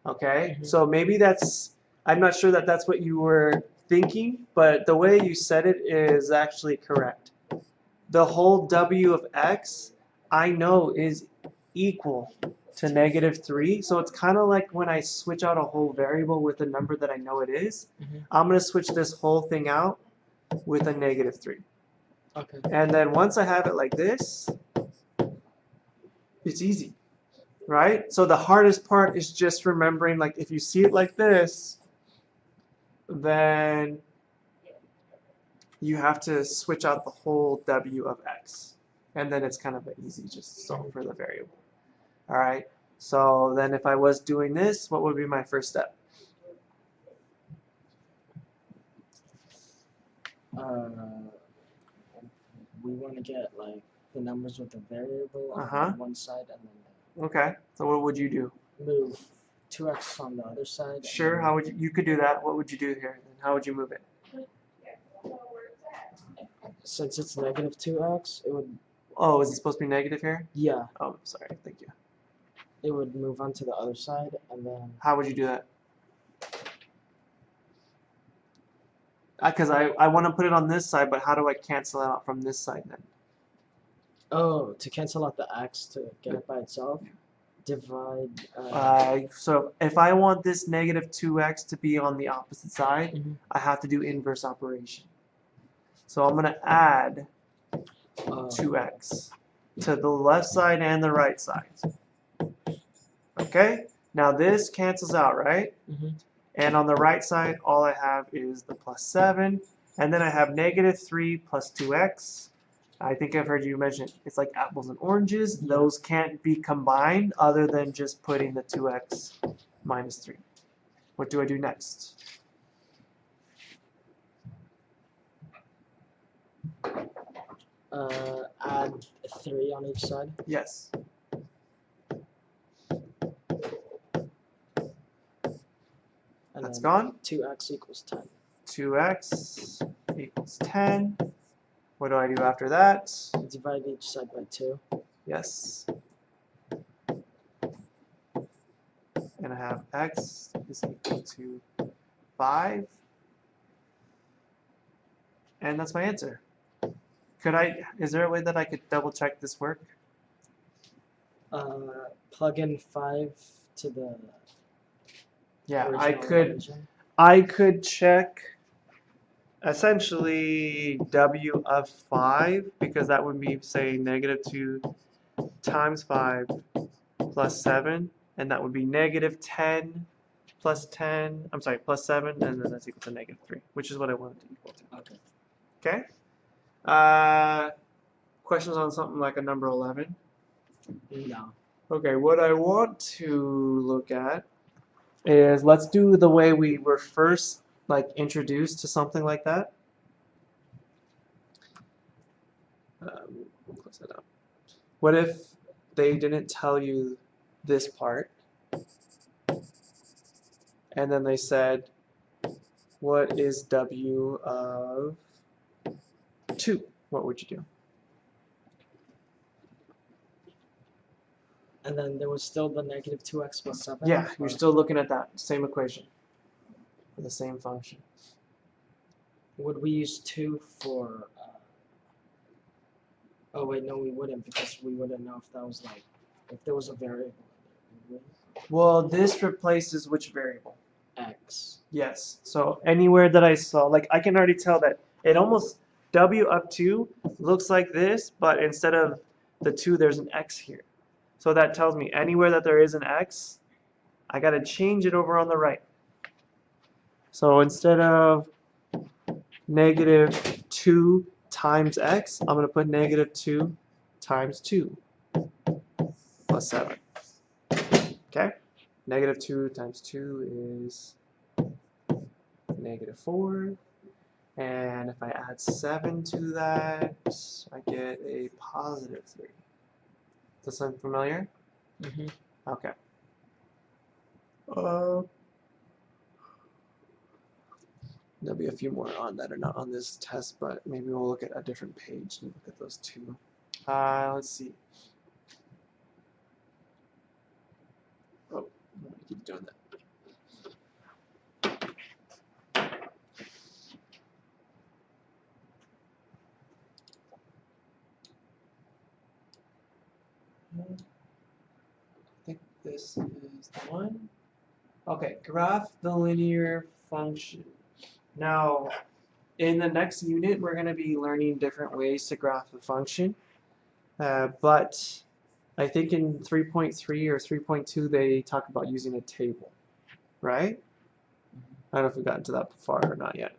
Okay, so maybe that's, I'm not sure that that's what you were thinking, but the way you said it is actually correct. The whole W of x, I know, is equal to negative 3. So it's kind of like when I switch out a whole variable with a number that I know it is. I'm going to switch this whole thing out with a negative 3. Okay. And then once I have it like this, it's easy, right? So the hardest part is just remembering, like, if you see it like this, then you have to switch out the whole W of x. And then it's kind of easy, just solve for the variable. All right, so then if I was doing this, what would be my first step? We want to get like the numbers with the variable Uh-huh. on one side, and then Okay, so what would you do? move 2x on the other side. Sure, and how would you could do that. What would you do here? And how would you move it? since it's negative 2x, it would, Oh, is it supposed to be negative here? yeah, Oh, sorry, thank you. it would move on to the other side, and then How would you do that? Because I want to put it on this side, but how do I cancel it out from this side then? oh, to cancel out the x to get it by itself, divide. So if I want this negative 2x to be on the opposite side, Mhm. I have to do inverse operation. So I'm going to add 2x to the left side and the right side. Okay? Now this cancels out, right? Mhm. And on the right side, all I have is the plus 7. And then I have negative 3 plus 2x. I think I've heard you mention it's like apples and oranges. Yeah. Those can't be combined other than just putting the 2x minus 3. What do I do next? Add 3 on each side. Yes. And That's then gone. 2x equals 10. 2x equals 10. What do I do after that? Divide each side by 2. Yes. And I have x is equal to 5. And that's my answer. Is there a way that I could double check this work? Plug in 5 to the Yeah, original I could check essentially W of 5, because that would be, say, negative 2 times 5 plus 7, and that would be negative 10 plus 10, I'm sorry, plus 7, and then that's equal to negative 3, which is what I wanted to equal to. Okay. Okay? Questions on something like a number 11? No. Okay, what I want to look at is, let's do the way we were first, like, introduced to something like that. Close that out. What if they didn't tell you this part, and then they said, what is W of 2? What would you do? And then there was still the negative 2x plus 7? Yeah, you're or- still looking at that same equation for the same function. Would we use 2 for... oh wait, no we wouldn't, because we wouldn't know if that was like... if there was a variable in there. Well, this replaces which variable? X. Yes. So anywhere that I saw, like I can already tell that it almost W up 2 looks like this, but instead of the 2, there's an X here. So that tells me anywhere that there is an X, I got to change it over on the right. So instead of negative 2 times X, I'm going to put negative 2 times 2 plus 7. Okay? Negative 2 times 2 is negative 4. And if I add 7 to that, I get a positive 3. Does that sound familiar? Mm-hmm. Okay. There'll be a few more on that are not on this test, but maybe we'll look at a different page and look at those two. Let's see. Oh, I keep doing that. I think this is the one. Okay, graph the linear function. Now, in the next unit, we're going to be learning different ways to graph a function. But I think in 3.3 or 3.2, they talk about using a table, right? I don't know if we've gotten to that far or not yet.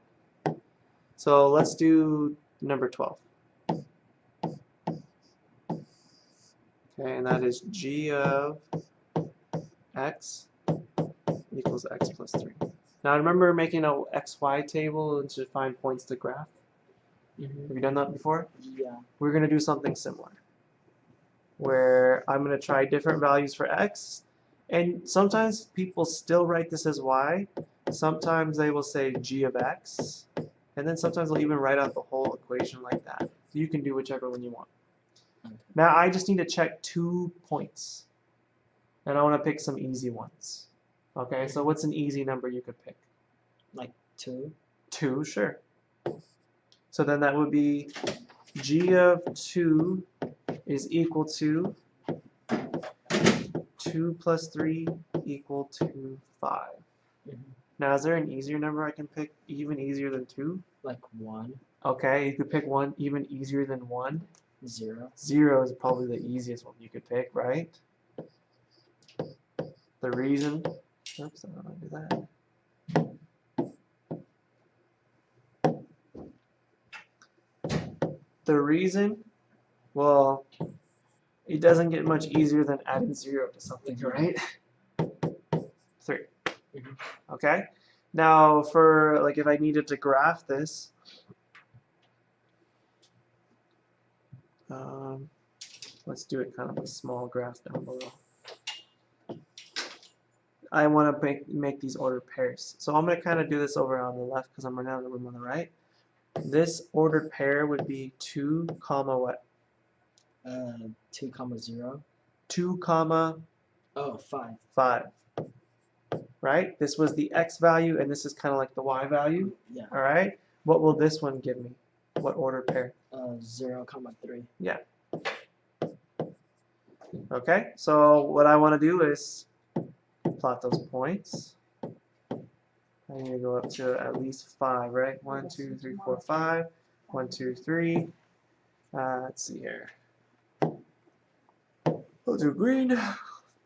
So let's do number 12. Okay, and that is g of x equals x plus 3. Now, remember making a xy table to find points to graph? Mm-hmm. Have you done that before? Yeah. We're going to do something similar, where I'm going to try different values for x, and sometimes people still write this as y. Sometimes they will say g of x, and then sometimes they'll even write out the whole equation like that. So you can do whichever one you want. Now I just need to check 2 points, and I want to pick some easy ones. Okay, so what's an easy number you could pick? Like 2? 2, sure. So then that would be g of 2 is equal to 2 plus 3 equal to 5. Mm-hmm. Now, is there an easier number I can pick, even easier than 2? Like 1? Okay, you could pick one even easier than 1. 0? 0 is probably the easiest one you could pick, right? The reason, oops, I don't want to do that. The reason, well, it doesn't get much easier than adding 0 to something, right? 3. Mhm. Okay? Now, for, like, if I needed to graph this, let's do it kind of a small graph down below. I want to make these ordered pairs. So I'm going to kind of do this over on the left because I'm running out of room on the right. This ordered pair would be 2 comma what? 2 comma 0? 2 comma Oh, 5. 5. Right? This was the x value, and this is kind of like the y value. Yeah. All right? What will this one give me? What ordered pair? 0 comma 3. Yeah. Okay, so what I want to do is plot those points. I need to go up to at least 5, right? 1, 2, 3, 4, 5. 1, 2, 3. Let's see here. We'll do green.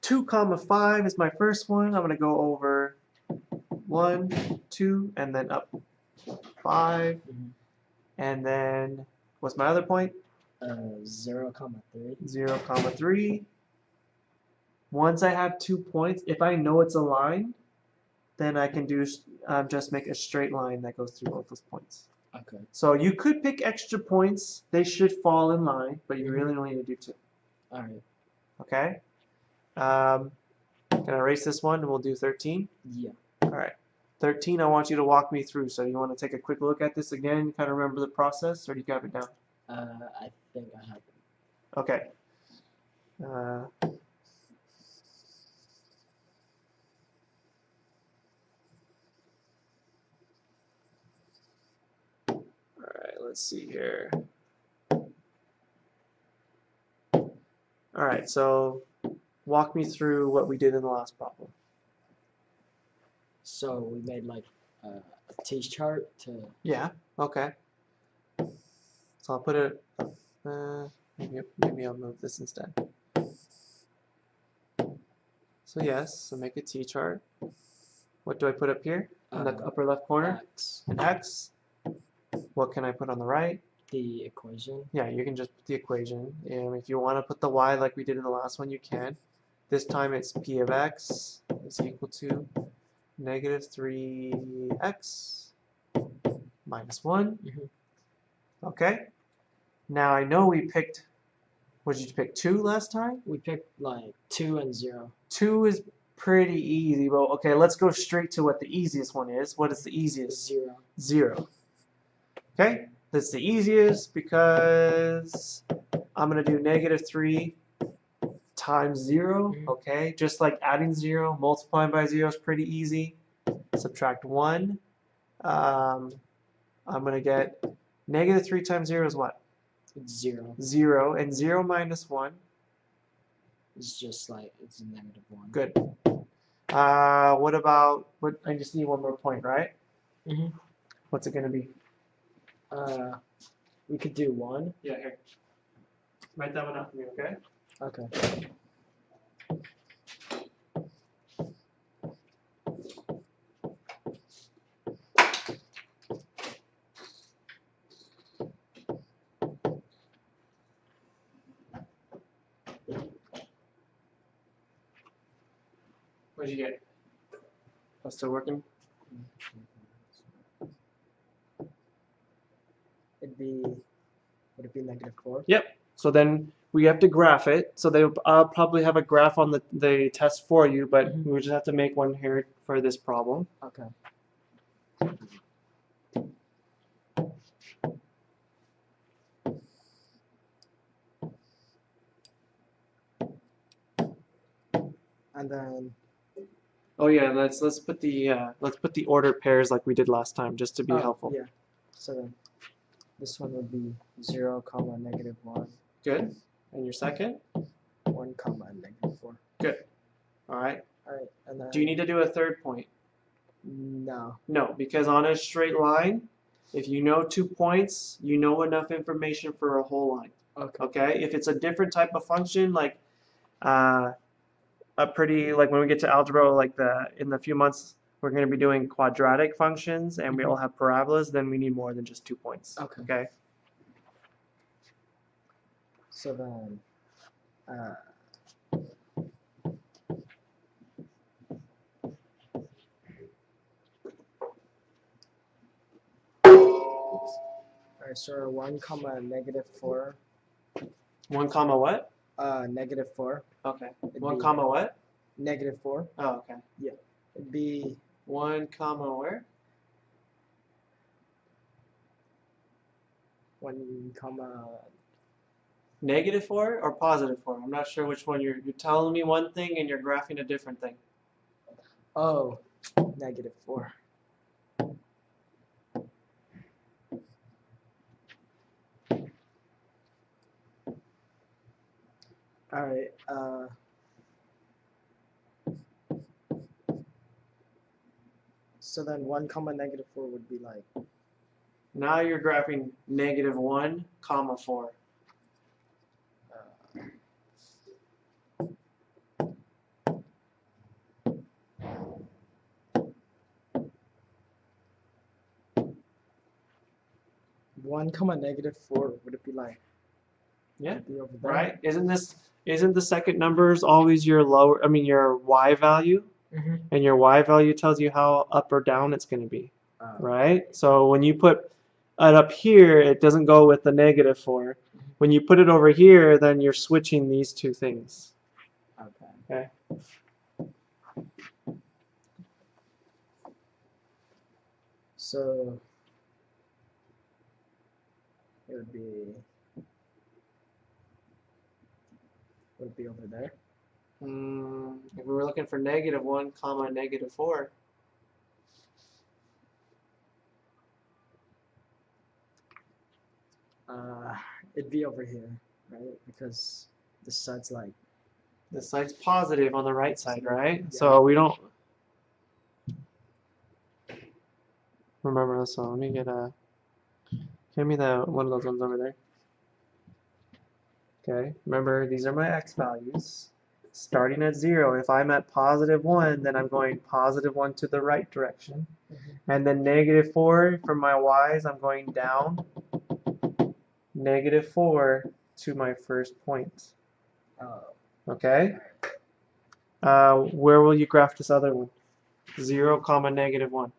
2 comma 5 is my first one. I'm going to go over 1, 2, and then up 5. Mm-hmm. And then, what's my other point? 0 comma 3. 0 comma 3. Once I have 2 points, if I know it's a line, then I can do just make a straight line that goes through both those points. Okay. So you could pick extra points. They should fall in line, but you really only need to do 2. All right. Okay? Can I erase this one and we'll do 13? Yeah. All right. 13, I want you to walk me through. So you want to take a quick look at this again, kind of remember the process, or do you have it down? I think I have it. Okay. All right, let's see here. All right, so walk me through what we did in the last problem. So we made like a T-chart to. Yeah, okay. So I'll put it, maybe I'll move this instead. So yes, so make a T-chart. What do I put up here in the upper left corner? X. An X. What can I put on the right? The equation. Yeah, you can just put the equation. And if you want to put the Y like we did in the last one, you can. This time it's P of X is equal to negative 3X minus 1. Okay. Now I know we picked, what did you pick, 2 last time? We picked like 2 and 0. 2 is pretty easy, but okay, let's go straight to what the easiest one is. What is the easiest? 0. 0. Okay, that's the easiest because I'm going to do negative 3 times 0. Okay, just like adding 0, multiplying by 0 is pretty easy. Subtract 1. I'm going to get negative 3 times 0 is what? It's 0. 0, and 0 minus 1. It's just like it's a negative 1. Good. What about, I just need one more point, right? What's it going to be? We could do 1. Yeah, here. Write that one out for me, okay? Okay. What did you get? That's still working? Would it be negative 4? Yep. So then we have to graph it. So they'll probably have a graph on the test for you, but we just have to make one here for this problem. Okay. And then. Oh yeah, let's put the ordered pairs like we did last time, just to be helpful. Yeah. So then this one would be 0, comma, negative 1. Good. And your second? 1, comma, negative 4. Good. All right. All right. And then. Do you need to do a third point? No. No, because on a straight line, if you know 2 points, you know enough information for a whole line. Okay. Okay. If it's a different type of function, like like when we get to algebra, like in the few months we're going to be doing quadratic functions and we all have parabolas, then we need more than just 2 points. Okay. Okay. So then, alright, so 1, comma, negative 4. 1 comma what? Negative 4. Okay. It'd 1 be comma what? Negative 4. Oh, okay. It'd be 1 comma where? 1, comma. Negative 4 or positive 4? I'm not sure which one you're telling me one thing and you're graphing a different thing. Oh, negative 4. Alright, so then 1, comma, negative 4 would be like. Now you're graphing negative 1 comma 4. One comma negative 4, would it be like? Yeah. Be over there? Right? Isn't the second numbers always your your y value? And your y value tells you how up or down it's going to be, right? So when you put And up here, it doesn't go with the negative 4. When you put it over here, then you're switching these two things. Okay. Okay. So it would be over there. If we were looking for -1, comma, -4. It'd be over here, right? Because this side's like This side's positive on the right side, right? So we don't remember this one. Let me give me one of those ones over there. Okay, remember these are my x values. Starting at 0, if I'm at +1, then I'm going +1 to the right direction. And then -4 for my y's, I'm going down -4 to my first point. Okay? Where will you graph this other one? 0, comma, -1.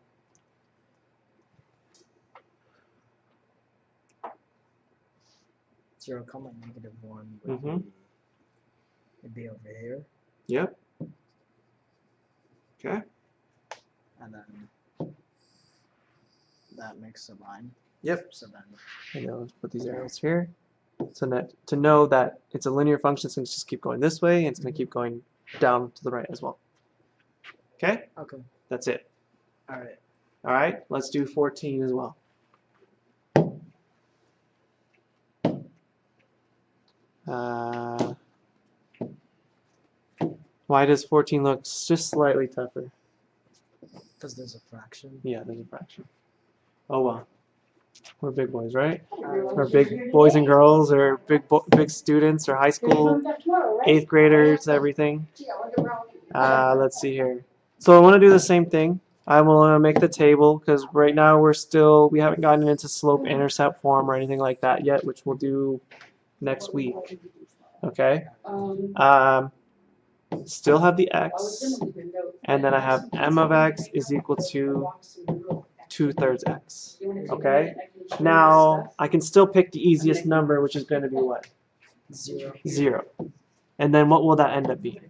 0, comma, -1 Mhm. would be over here, Yep. Okay. and then that makes a line. Yep. So then And then let's put these arrows here. So that to know that it's a linear function, it's going to just keep going this way, and it's going to keep going down to the right as well. Okay? okay. That's it. All right. All right, let's do 14 as well. Why does 14 look just slightly tougher? Because there's a fraction. Yeah, there's a fraction. Oh well. We're big boys, right? We're big boys and girls, or big students, or high school, 8th graders, everything. Let's see here. So I want to do the same thing. I will make the table because right now we haven't gotten into slope intercept form or anything like that yet, which we'll do next week. Okay. Still have the x, and then I have m of x is equal to 2/3 x. Okay. Now I can still pick the easiest number, which is going to be what? 0. 0. And then what will that end up being?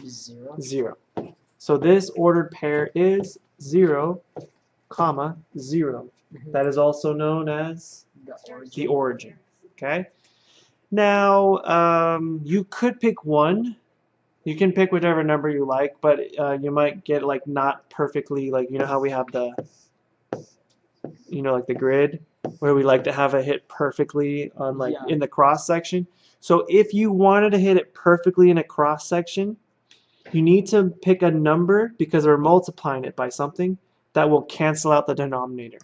0. 0. So this ordered pair is 0, comma, 0. That is also known as the origin. Okay. Now you could pick 1. You can pick whichever number you like, but you might get like not perfectly, like you know how we have the, like the grid where we like to have it hit perfectly on like in the cross section. So if you wanted to hit it perfectly in a cross section, you need to pick a number because we're multiplying it by something that will cancel out the denominator.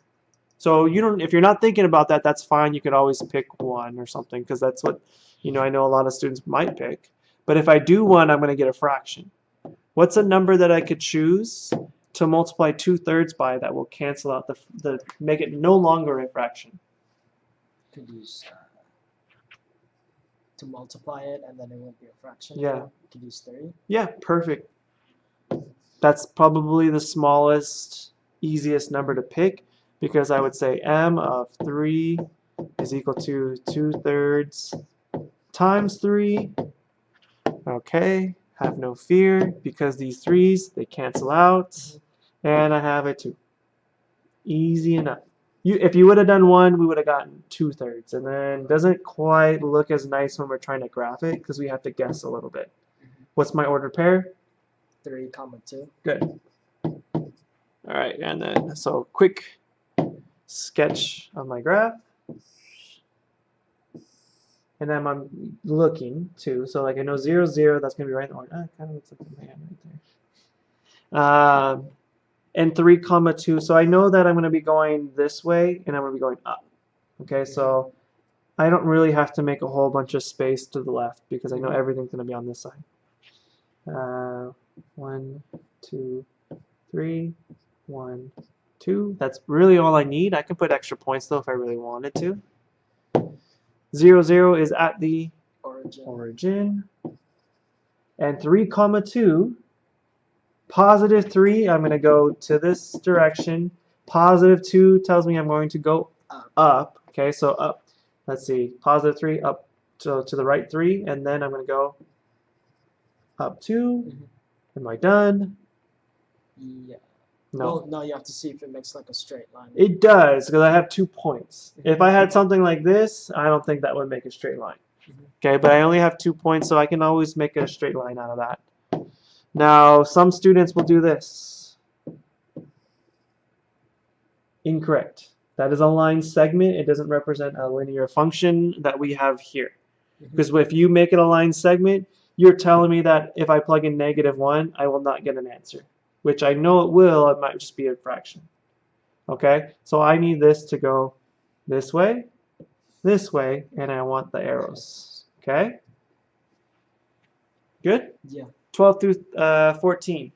So if you're not thinking about that, that's fine. You could always pick 1 or something because that's what, I know a lot of students might pick. But if I do 1, I'm going to get a fraction. What's a number that I could choose to multiply 2/3 by that will cancel out make it no longer a fraction? Could use to multiply it, and then it won't be a fraction. Yeah. Could use 3. Yeah, perfect. That's probably the smallest, easiest number to pick because I would say m of 3 is equal to 2/3 times 3. Okay, have no fear because these 3's, they cancel out. And I have a 2. Easy enough. If you would have done 1, we would have gotten 2/3. And then it doesn't quite look as nice when we're trying to graph it because we have to guess a little bit. What's my ordered pair? 3, 2. Good. All right, and then so quick sketch of my graph. And then I'm looking too, so like I know 0, 0, that's gonna be right in the order. It kind of looks like the man right there. And 3, 2, so I know that I'm gonna be going this way, and I'm gonna be going up. Okay, so I don't really have to make a whole bunch of space to the left because I know everything's gonna be on this side. 1, 2, 3, 1, 2. That's really all I need. I can put extra points though if I really wanted to. 0, 0 is at the origin. And 3, 2 Positive 3, I'm going to go to this direction. Positive 2 tells me I'm going to go up. Okay, so up. Let's see. Positive 3 up to the right 3, and then I'm going to go up 2. Am I done? Yeah. No. Well, no, you have to see if it makes like a straight line. It does, because I have 2 points. If I had something like this, I don't think that would make a straight line. Okay, but I only have 2 points, so I can always make a straight line out of that. Now, some students will do this. Incorrect. That is a line segment. It doesn't represent a linear function that we have here. Because if you make it a line segment, you're telling me that if I plug in -1, I will not get an answer. Which I know it will, it might just be a fraction. Okay, so I need this to go this way, and I want the arrows. Okay? Good? Yeah. 12 through 14.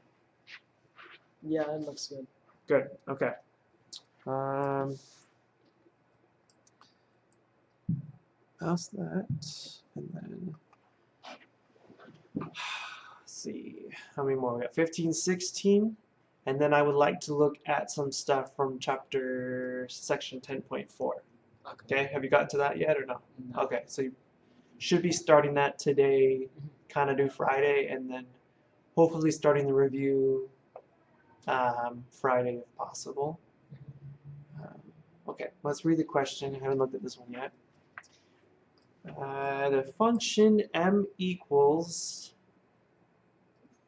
Yeah, it looks good. Good. Okay. How's that? And then let's see how many more we got. 15, 16, and then I would like to look at some stuff from section 10.4. Okay. Have you gotten to that yet or no? No. Okay. So you should be starting that today. Kind of do Friday, and then hopefully starting the review Friday if possible. Okay, let's read the question. I haven't looked at this one yet. The function m equals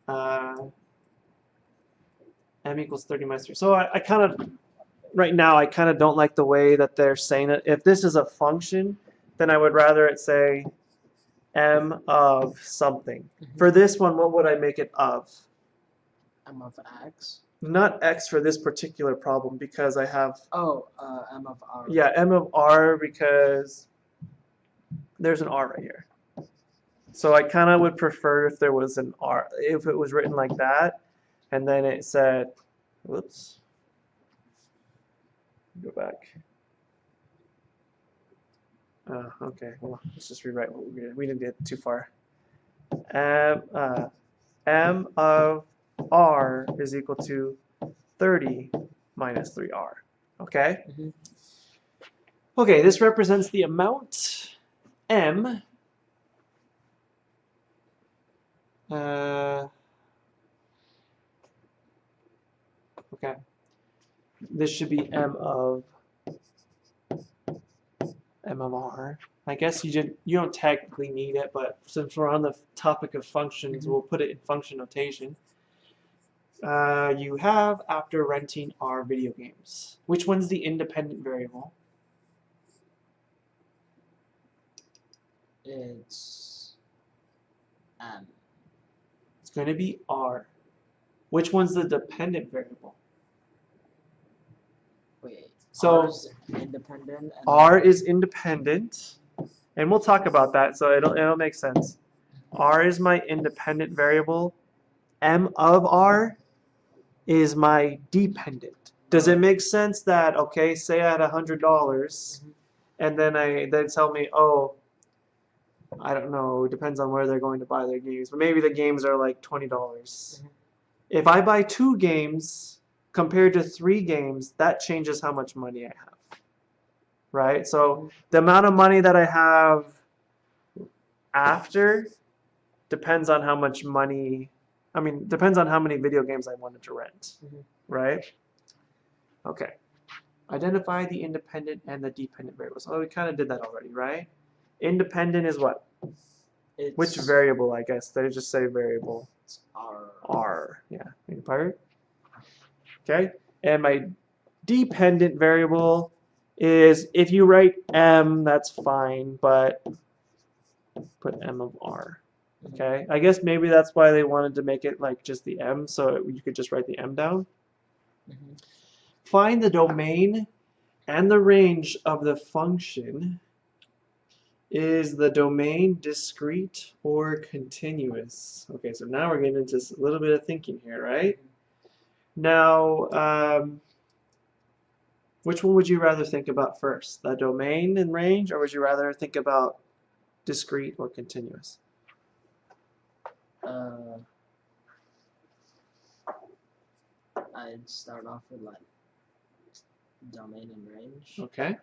30 minus 3. So I kind of, right now, I kind of don't like the way that they're saying it. If this is a function, then I would rather it say m of something. For this one, what would I make it of? M of x. Not x for this particular problem because I have. Oh, m of r. Yeah, m of r because there's an r right here. So I kind of would prefer if there was an r, if it was written like that, and then it said, whoops, go back. Okay, well, let's just rewrite what we did. We didn't get too far. M of r is equal to 30 minus 3r. Okay? Okay, this represents the amount m. Okay. This should be m of r. I guess you don't technically need it, but since we're on the topic of functions, we'll put it in function notation. You have after renting our video games. Which one's the independent variable? It's m. It's going to be r. Which one's the dependent variable? Wait. So R is independent. And r is independent, and we'll talk about that, so it'll make sense. R is my independent variable. M of r is my dependent. Does it make sense that, okay, say I had $100, and then they tell me, oh, I don't know, it depends on where they're going to buy their games, but maybe the games are like $20. If I buy 2 games compared to 3 games, that changes how much money I have, right? So the amount of money that I have after depends on how much money, depends on how many video games I wanted to rent, right? Okay. Identify the independent and the dependent variables. Oh, we kind of did that already, right? Independent is what? Which variable, I guess? They just say variable. It's r. R. Yeah. Part. Okay. And my dependent variable is, if you write m, that's fine, but put m of r. Okay. I guess maybe that's why they wanted to make it like just the m, so you could just write the m down. Find the domain and the range of the function. Is the domain discrete or continuous? Okay, so now we're getting into a little bit of thinking here, right? Now, which one would you rather think about first? The domain and range, or would you rather think about discrete or continuous? I'd start off with like domain and range. Okay.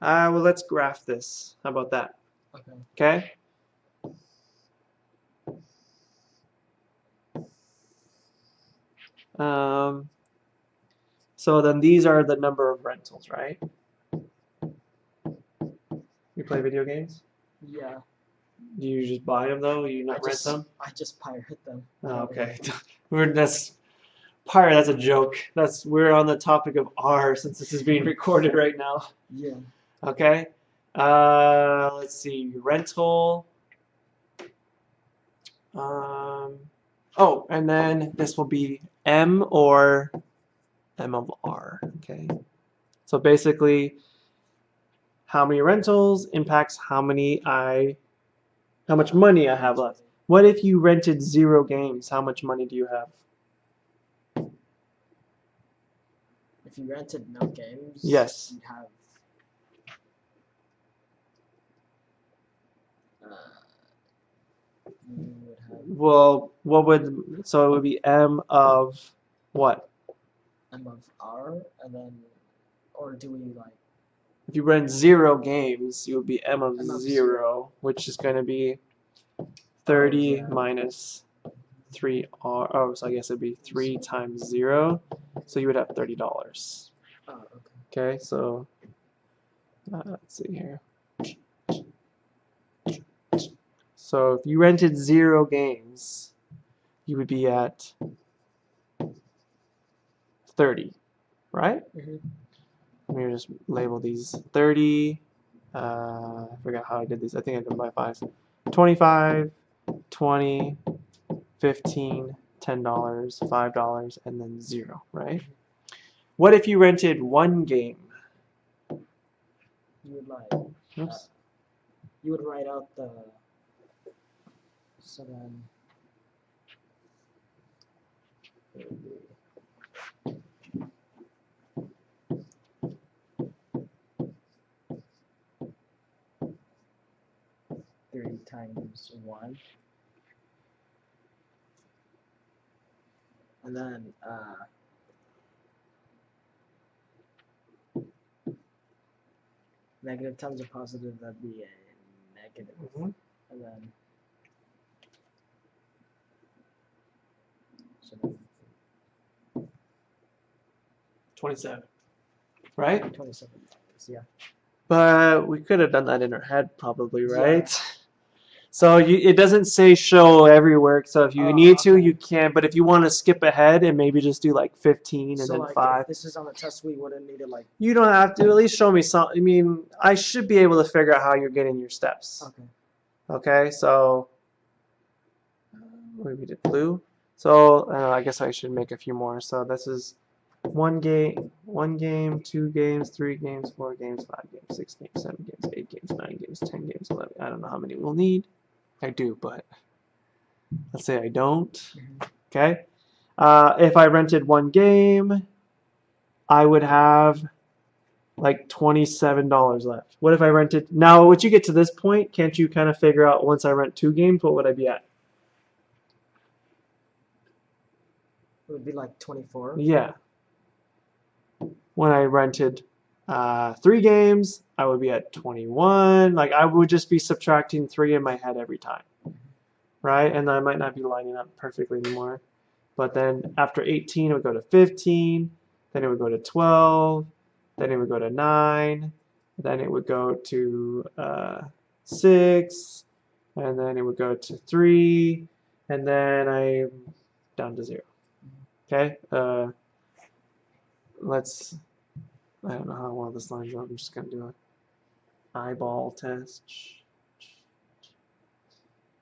Well, let's graph this. How about that? Okay. Okay. So then these are the number of rentals, right? You play video games? Yeah. Do you just buy them though? You not rent them? I just pirate them. Oh, okay. That's pirate. That's a joke. We're on the topic of R since this is being recorded right now. Yeah. Okay. Let's see. Rental. Oh, and then this will be M or M of R. Okay. So basically, how many rentals impacts how much money I have left. What if you rented 0 games? How much money do you have? If you rented no games, Yes. you'd have you would have Well, so it would be M of what? M of R, and then, or do we like If you rent 0 games, you would be M of M of 0, which is going to be 30 yeah. minus 3R. Oh, so I guess it'd be 3 times 0. So you would have $30. Oh, okay. Okay, so let's see here. So if you rented 0 games, you would be at 30, right? Mhm. Let me just label these 30. I forgot how I did these. I think I did them by 5s. 25, 20, 15, $10, $5, and then 0, right? What if you rented 1 game? You would like Oops. you would write out the so then it would be 3 times 1, and then negative times a positive, that'd be a negative, Mhm. and then so then 27, right? $27, yeah. But we could have done that in our head probably, Yeah. right? So it doesn't say show everywhere. So if you Oh, need to, okay. you can. But if you want to skip ahead and maybe just do like 15 and So then like 5, if this is on the test, we wouldn't need to like. you don't have to. At least show me some. I mean, I should be able to figure out how you're getting your steps. Okay. Okay, so we did blue. So I guess I should make a few more. So this is 1 game, 2 games, 3 games, 4 games, 5 games, 6 games, 7 games, 8 games, 9 games, 10 games, 11. I don't know how many we'll need. I do, but let's say I don't. Okay. If I rented 1 game, I would have like $27 left. What if I rented? Now, once you get to this point, can't you kind of figure out once I rent 2 games, what would I be at? It would be like 24. Yeah. When I rented 3 games, I would be at 21. Like I would just be subtracting 3 in my head every time, right? And I might not be lining up perfectly anymore. But then after 18, it would go to 15. Then it would go to 12. Then it would go to 9. Then it would go to 6. And then it would go to 3. And then I'm down to 0. Okay? I don't know how well this lines up. I'm just going to do an eyeball test.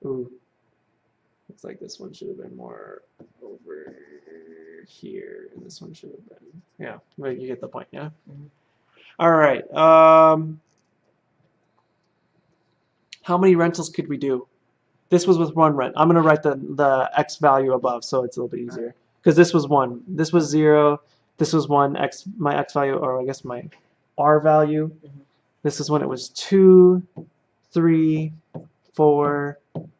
Ooh. Looks like this one should have been more over here, and this one should have been, yeah, but you get the point, yeah? Mhm. All right. How many rentals could we do? This was with 1 rent. I'm going to write the X value above so it's a little bit easier. Because this was 1. This was 0. This was 1. My X value, or I guess my R value. This is when it was 2, 3, 4,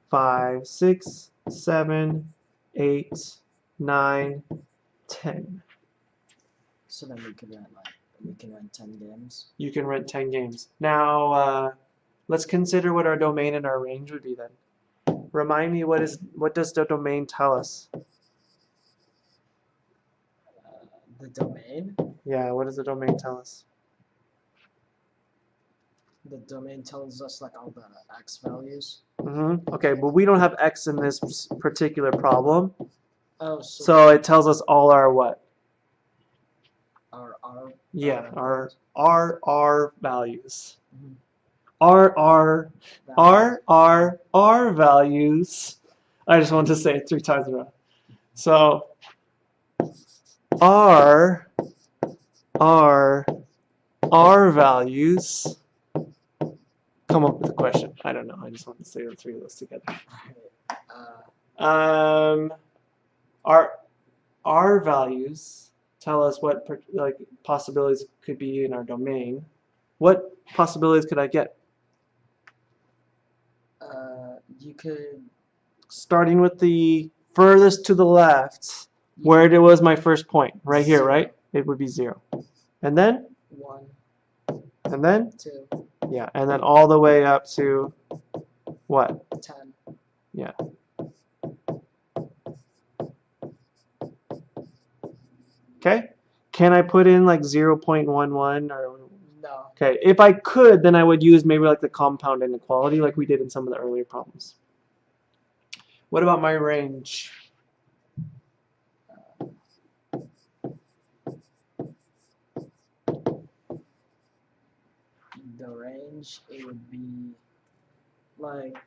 5, 6, 7, 8, 9, 10. So then we can rent 10 games. You can rent 10 games. Now, let's consider what our domain and our range would be then. Remind me, what does the domain tell us? The domain. Yeah, what does the domain tell us? The domain tells us like all the x values. Okay, but we don't have x in this particular problem. Oh, So it tells us all our what? our Yeah, values. our values. Mhm. Our values. I just wanted to say it 3 times in a row. So our values. Come up with a question. I don't know. I just want to say the 3 of those together. Our values tell us what possibilities could be in our domain. What possibilities could I get? You could. Starting with the furthest to the left, where it was my first point, right here, right? It would be 0. And then? 1. And then? 2. Yeah, and then all the way up to what? 10. Yeah. Okay. Can I put in like 0.11 or? No. Okay. If I could, then I would use maybe like the compound inequality like we did in some of the earlier problems. What about my range? The range, it would be like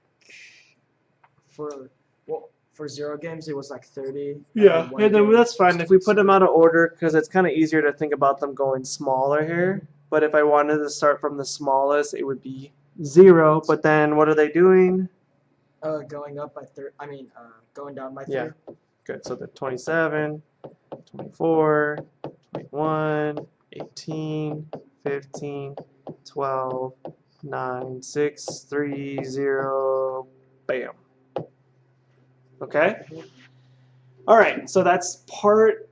for 0 games it was like 30. Yeah, one and then game that's fine was if we put them 27. out of order because it's kind of easier to think about them going smaller here. But if I wanted to start from the smallest, it would be 0. But then what are they doing? Going up by 3. Going down by 3. Yeah. Good. So the 27, 24, 21, 18, 15, 12, 9, 6, 3, 0, bam. Okay? All right, so that's part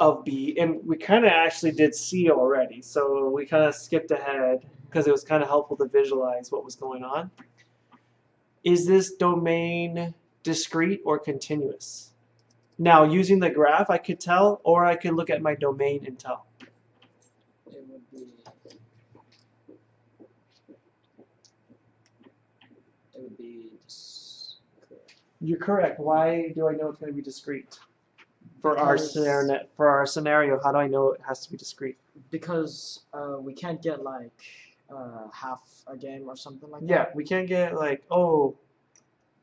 of B, and we kind of actually did C already, so we kind of skipped ahead because it was kind of helpful to visualize what was going on. Is this domain discrete or continuous? Now, using the graph, I could tell, or I could look at my domain and tell. It would be. You're correct. Why do I know it's going to be discrete? For our scenario, how do I know it has to be discrete? Because we can't get like half a game or something like that. Yeah, we can't get like, oh,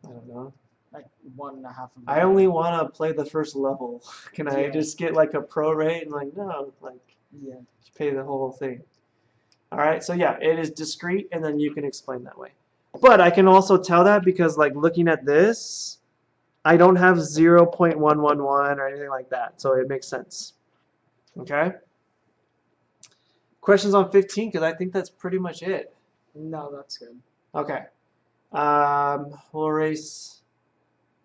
I don't know. Like 1.5 of I only want to play the first level. Can I Yeah. just get like a pro rate and like, no, like Yeah. pay the whole thing. All right, so yeah, it is discrete and then you can explain that way. But I can also tell that because like looking at this, I don't have 0.111 or anything like that, so it makes sense. Okay? Questions on 15, because I think that's pretty much it. No, that's good. Okay. We'll erase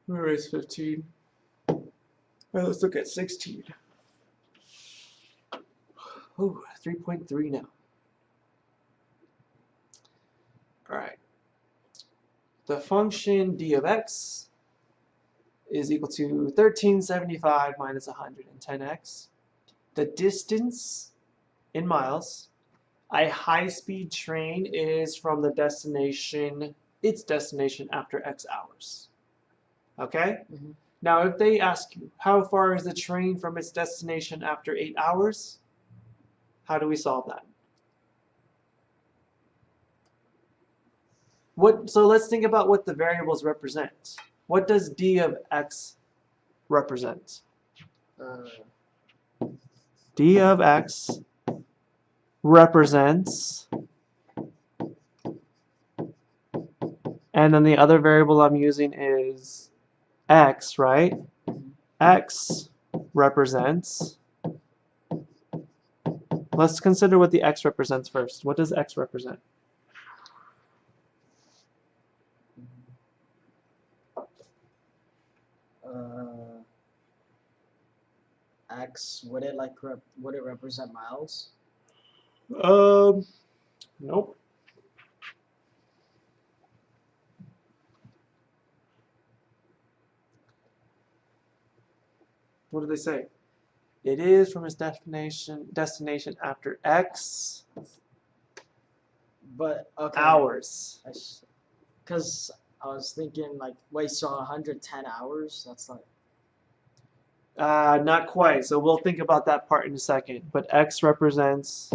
15. All right, let's look at 16. Ooh, 3.3 now. All right. The function d of x is equal to 1375 minus 110x. The distance in miles a high-speed train is from the destination, its destination after x hours. Okay? Mm-hmm. Now, if they ask you, how far is the train from its destination after 8 hours? How do we solve that? So let's think about what the variables represent. What does d of x represent? D of x represents, and then the other variable I'm using is x, right? X represents, let's consider what the x represents first. What does x represent? x, would it would it represent miles? Nope. What did they say? It is from its destination after X But okay, hours. because I was thinking like, wait, so 110 hours? That's like Not quite. So we'll think about that part in a second. But X represents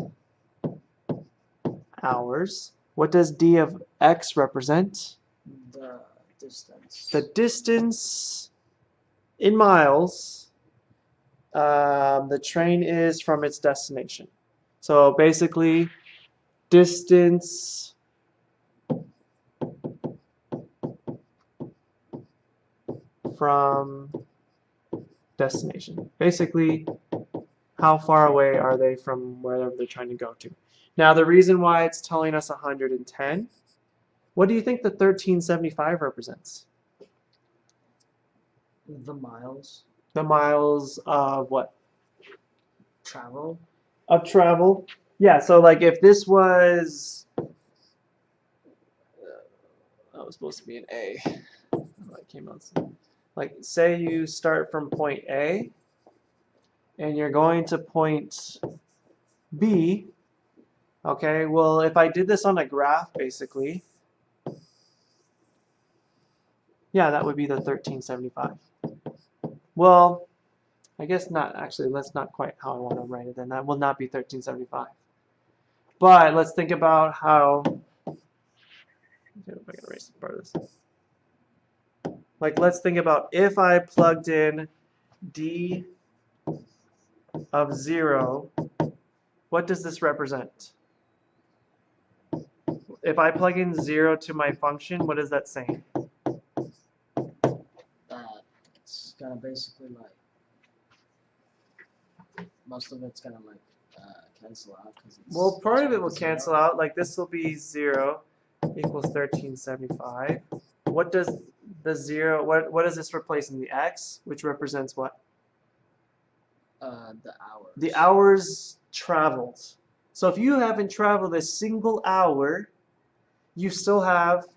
hours. What does D of X represent? the distance. The distance in miles the train is from its destination. So basically, distance from destination. Basically, how far away are they from wherever they're trying to go to? Now, the reason why it's telling us 110, what do you think the 1375 represents? The miles The miles of what? travel. Of travel. Yeah, so like if this was, that was supposed to be an A. That came out. Like say you start from point A and you're going to point B. Okay, well if I did this on a graph basically, yeah, that would be the 1375. Well, I guess not actually, that's not quite how I want to write it then. That will not be 1375. But let's think about how, if I can erase part of this. Like let's think about if I plugged in D of 0, what does this represent? If I plug in 0 to my function, what is that saying? That it's gonna basically like most of it's gonna like cancel out because it's. Well, part of it will it's 0. cancel out. Like this will be 0 equals 1375. What does the 0, what does this replace in the x, which represents what? The hours. The hours traveled. So if you haven't traveled a single hour, you still have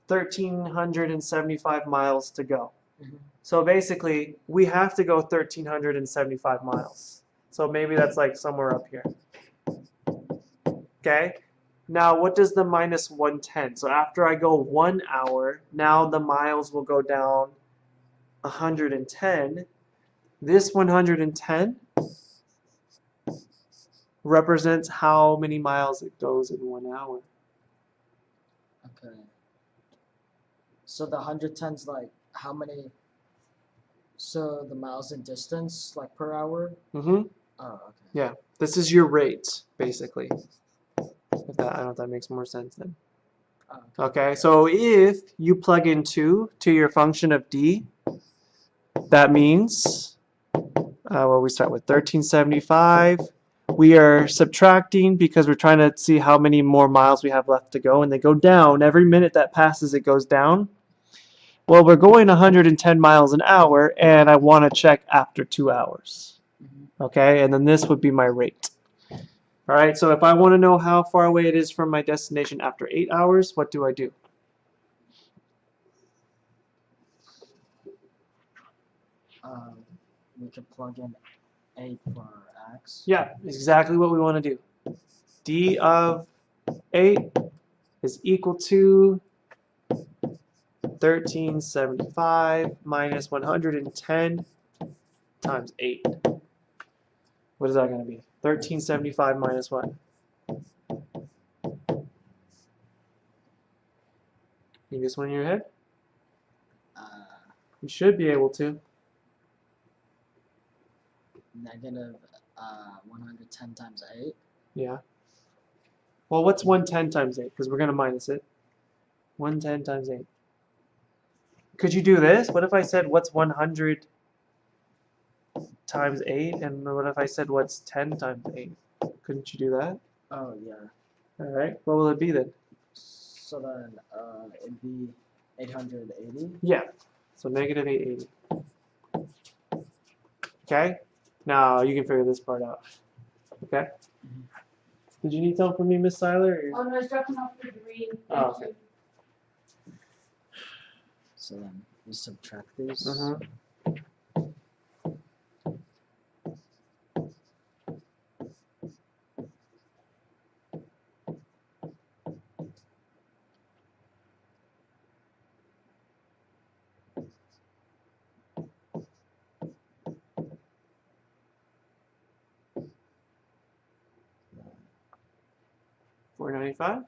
1,375 miles to go. Mhm. So basically, we have to go 1,375 miles. So maybe that's like somewhere up here. Okay? Now, what does the minus 110? So after I go 1 hour, now the miles will go down 110. This 110 represents how many miles it goes in 1 hour. Okay. So the 110's like how many? So the miles in distance like per hour. Mm-hmm. Oh, okay. Yeah, this is your rate, basically. If that, I don't know if that makes more sense then. Oh, okay. Okay, so if you plug in 2 to your function of D, that means, well, we start with 1375. We are subtracting because we're trying to see how many more miles we have left to go, and they go down. Every minute that passes, it goes down. Well, we're going 110 miles an hour, and I want to check after 2 hours. Okay, and then this would be my rate. All right, so if I want to know how far away it is from my destination after 8 hours, what do I do? We could plug in 8 for x. Yeah, exactly what we want to do. D of 8 is equal to 1375 minus 110 times 8. What is that going to be? 1375 minus what? You just one in your head? You should be able to. Negative 110 times 8. Yeah. Well, what's 110 times 8? Because we're going to minus it. 110 times 8. Could you do this? What if I said what's 100 times 8? And what if I said what's 10 times 8? Couldn't you do that? Oh, yeah. All right. What will it be then? So then it'd be 880. Yeah. So negative 880. Okay. Now you can figure this part out. Okay? Did you need something from me, Miss Seiler? Oh, no, it's dropping off the green. Oh, Thank okay. you. So then we subtract these. Mhm. $4.95?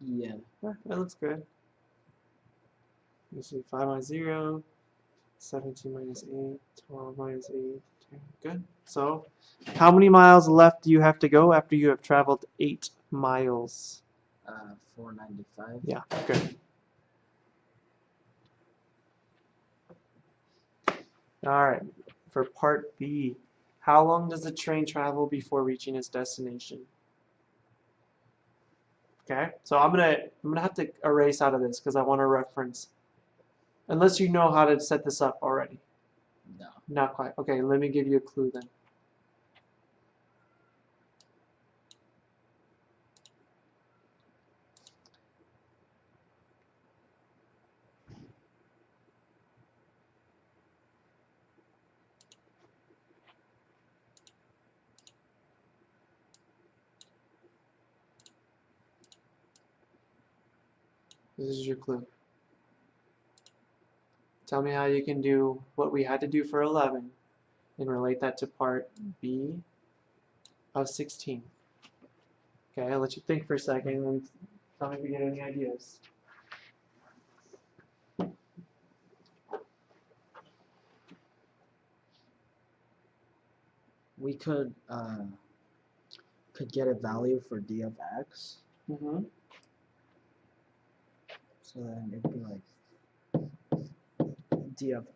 Yeah. Yeah, that looks good. You see 5 minus 0, 17 minus 8, 12 minus 8. Okay, good. So, how many miles left do you have to go after you have traveled 8 miles? 495. Yeah, good. Alright, for part B, how long does the train travel before reaching its destination? Okay, so I'm gonna have to erase out of this because I want to reference. Unless you know how to set this up already. No. Not quite. Okay, let me give you a clue then. This is your clue. Tell me how you can do what we had to do for 11 and relate that to part B of 16. Okay, I'll let you think for a second and tell me if you get any ideas. We could get a value for d of x. Mm-hmm. So then it'd be like d of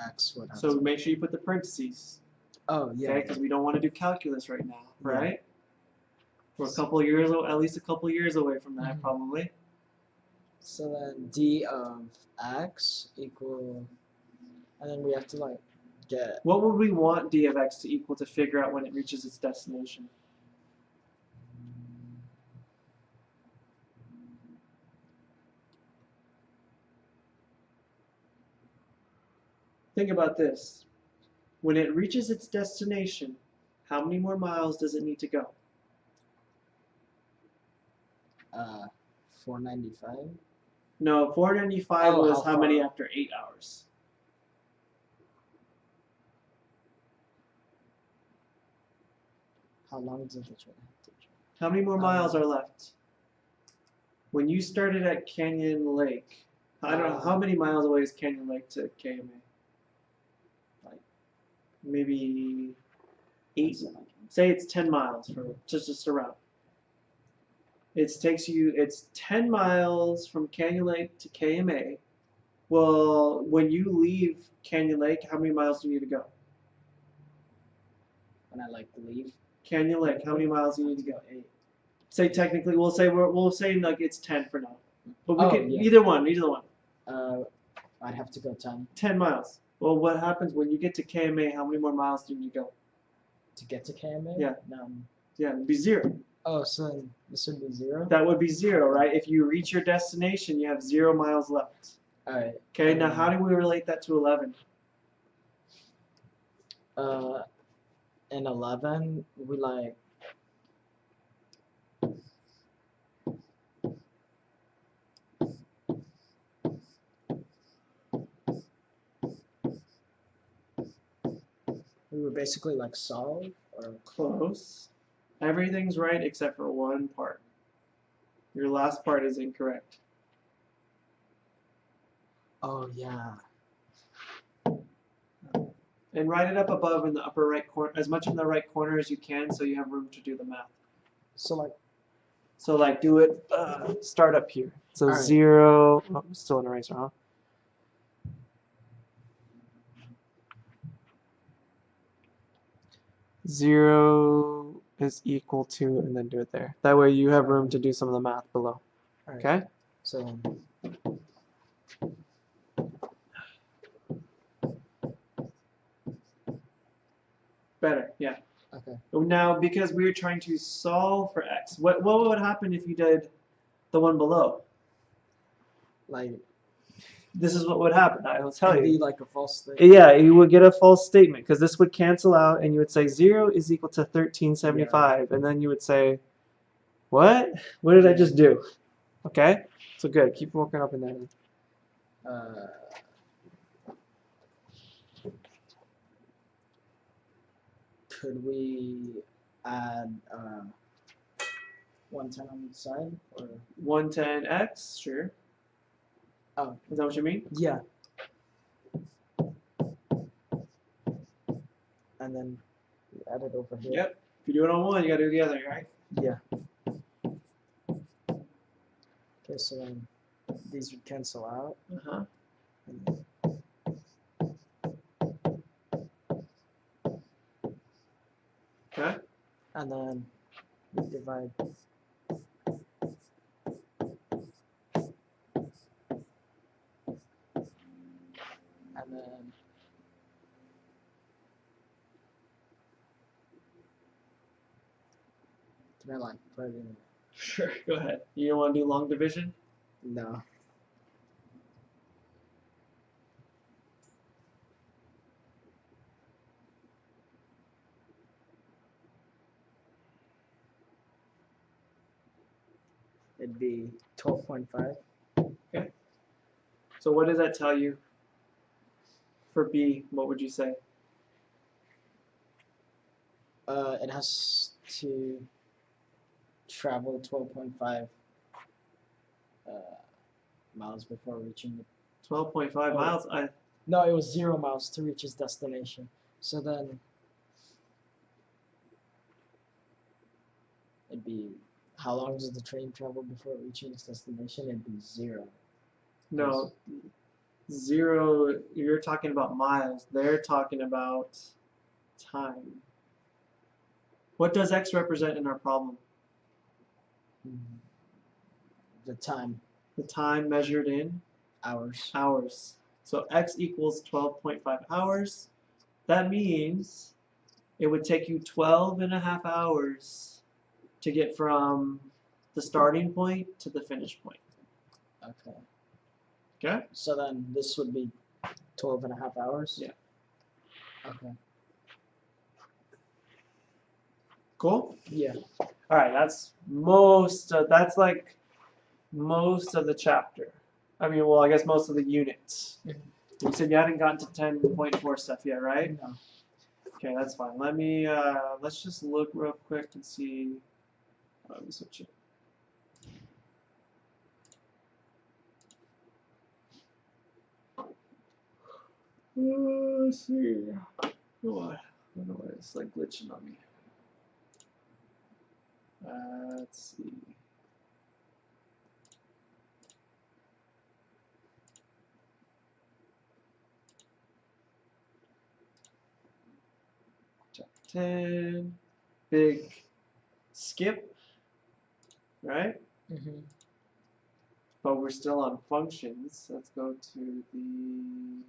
x would have So to. make sure you put the parentheses. Oh yeah. Okay, because we don't want to do calculus right now, Yeah. right? We're a couple of years, at least a couple of years away from that, Mhm. probably. So then d of x equal, and then we have to like get. What would we want d of x to equal to figure out when it reaches its destination? Think about this. When it reaches its destination, how many more miles does it need to go? 495. No, 495 Oh, was how how many far? after 8 hours? How long does the train have to travel? How many more miles are left? When you started at Canyon Lake, I don't know, how many miles away is Canyon Lake to KMA? Like, maybe 8, say it's 10 miles for just around. It's 10 miles from Canyon Lake to KMA. Well, when you leave Canyon Lake, how many miles do you need to go? When I like leave. Canyon Lake, how many miles do you need to go? 8. Say technically, we'll say like it's 10 for now. But we can yeah. either one. I'd have to go 10 10 miles. Well, what happens when you get to KMA? How many more miles do you need to go? to get to KMA. Yeah. No. Yeah, it'd be 0. Oh, so then this would be 0. That would be 0, right? If you reach your destination, you have 0 miles left. All right. Okay, now how do we relate that to 11? In 11 we like. We would basically like solve or. Close. Everything's right except for one part. Your last part is incorrect. Oh yeah. And write it up above in the upper right corner, as much in the right corner as you can, so you have room to do the math. So like do it, start up here. So All right. 0, oh, still an eraser, huh? Zero is equal to, and then do it there. That way you have room to do some of the math below. All right. Okay? So yeah. Okay. Now, because we were trying to solve for x, what would happen if you did the one below? Like This is what would happen. I will tell it'd be you. like a false thing. Yeah, you would get a false statement because this would cancel out, and you would say 0 is equal to 1375, and then you would say, what? What did I just do? Okay, so good. Keep working up in that. Uh, could we add 110 on the side or 110x, sure. oh Is that what you mean? yeah, and then we add it over here. Yep. If you do it on one, you gotta do the other, right? Yeah. Okay, so then these would cancel out, Uh-huh. and then Okay. and then we divide. And then can I like put it in? Sure. Go ahead. You don't want to do long division? No. It'd be 12.5. Okay. So what does that tell you? For B, what would you say? It has to travel 12.5 miles before reaching the. 12.5 Oh. miles. No, it was 0 miles to reach its destination. So then it'd be how long does the train travel before reaching its destination? It'd be 0. No. 0. You're talking about miles. They're talking about time. What does x represent in our problem? The time, The time measured in hours. hours. So x equals 12.5 hours. That means it would take you 12.5 hours to get from the starting point to the finish point. Okay. Okay? So then this would be 12.5 hours? Yeah. Okay. Cool? Yeah. All right, that's like most of the chapter. I mean, well, I guess most of the units. You said you hadn't gotten to 10.4 stuff yet, right? No. Okay, that's fine. Let's just look real quick and see. Let me switch it. Let's see. Oh, I don't know why it's like glitching on me. Let's see. Chapter 10. Big skip, right? Mm-hmm. But we're still on functions. Let's go to the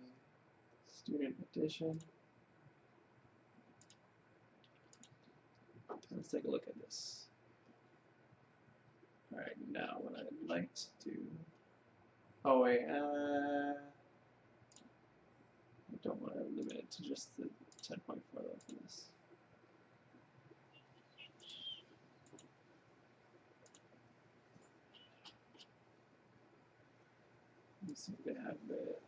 student edition. Let's take a look at this. All right, now what I'd like to do. Oh wait, I don't want to limit it to just the 10.4 for this. Let's see if they have it.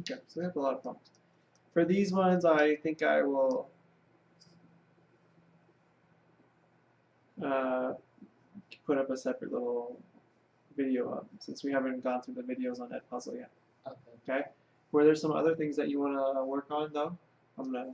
Okay, so we have a lot of problems. For these ones, I think I will put up a separate little video up since we haven't gone through the videos on Edpuzzle yet. Okay. Okay. Were there some other things that you want to work on though? I'm gonna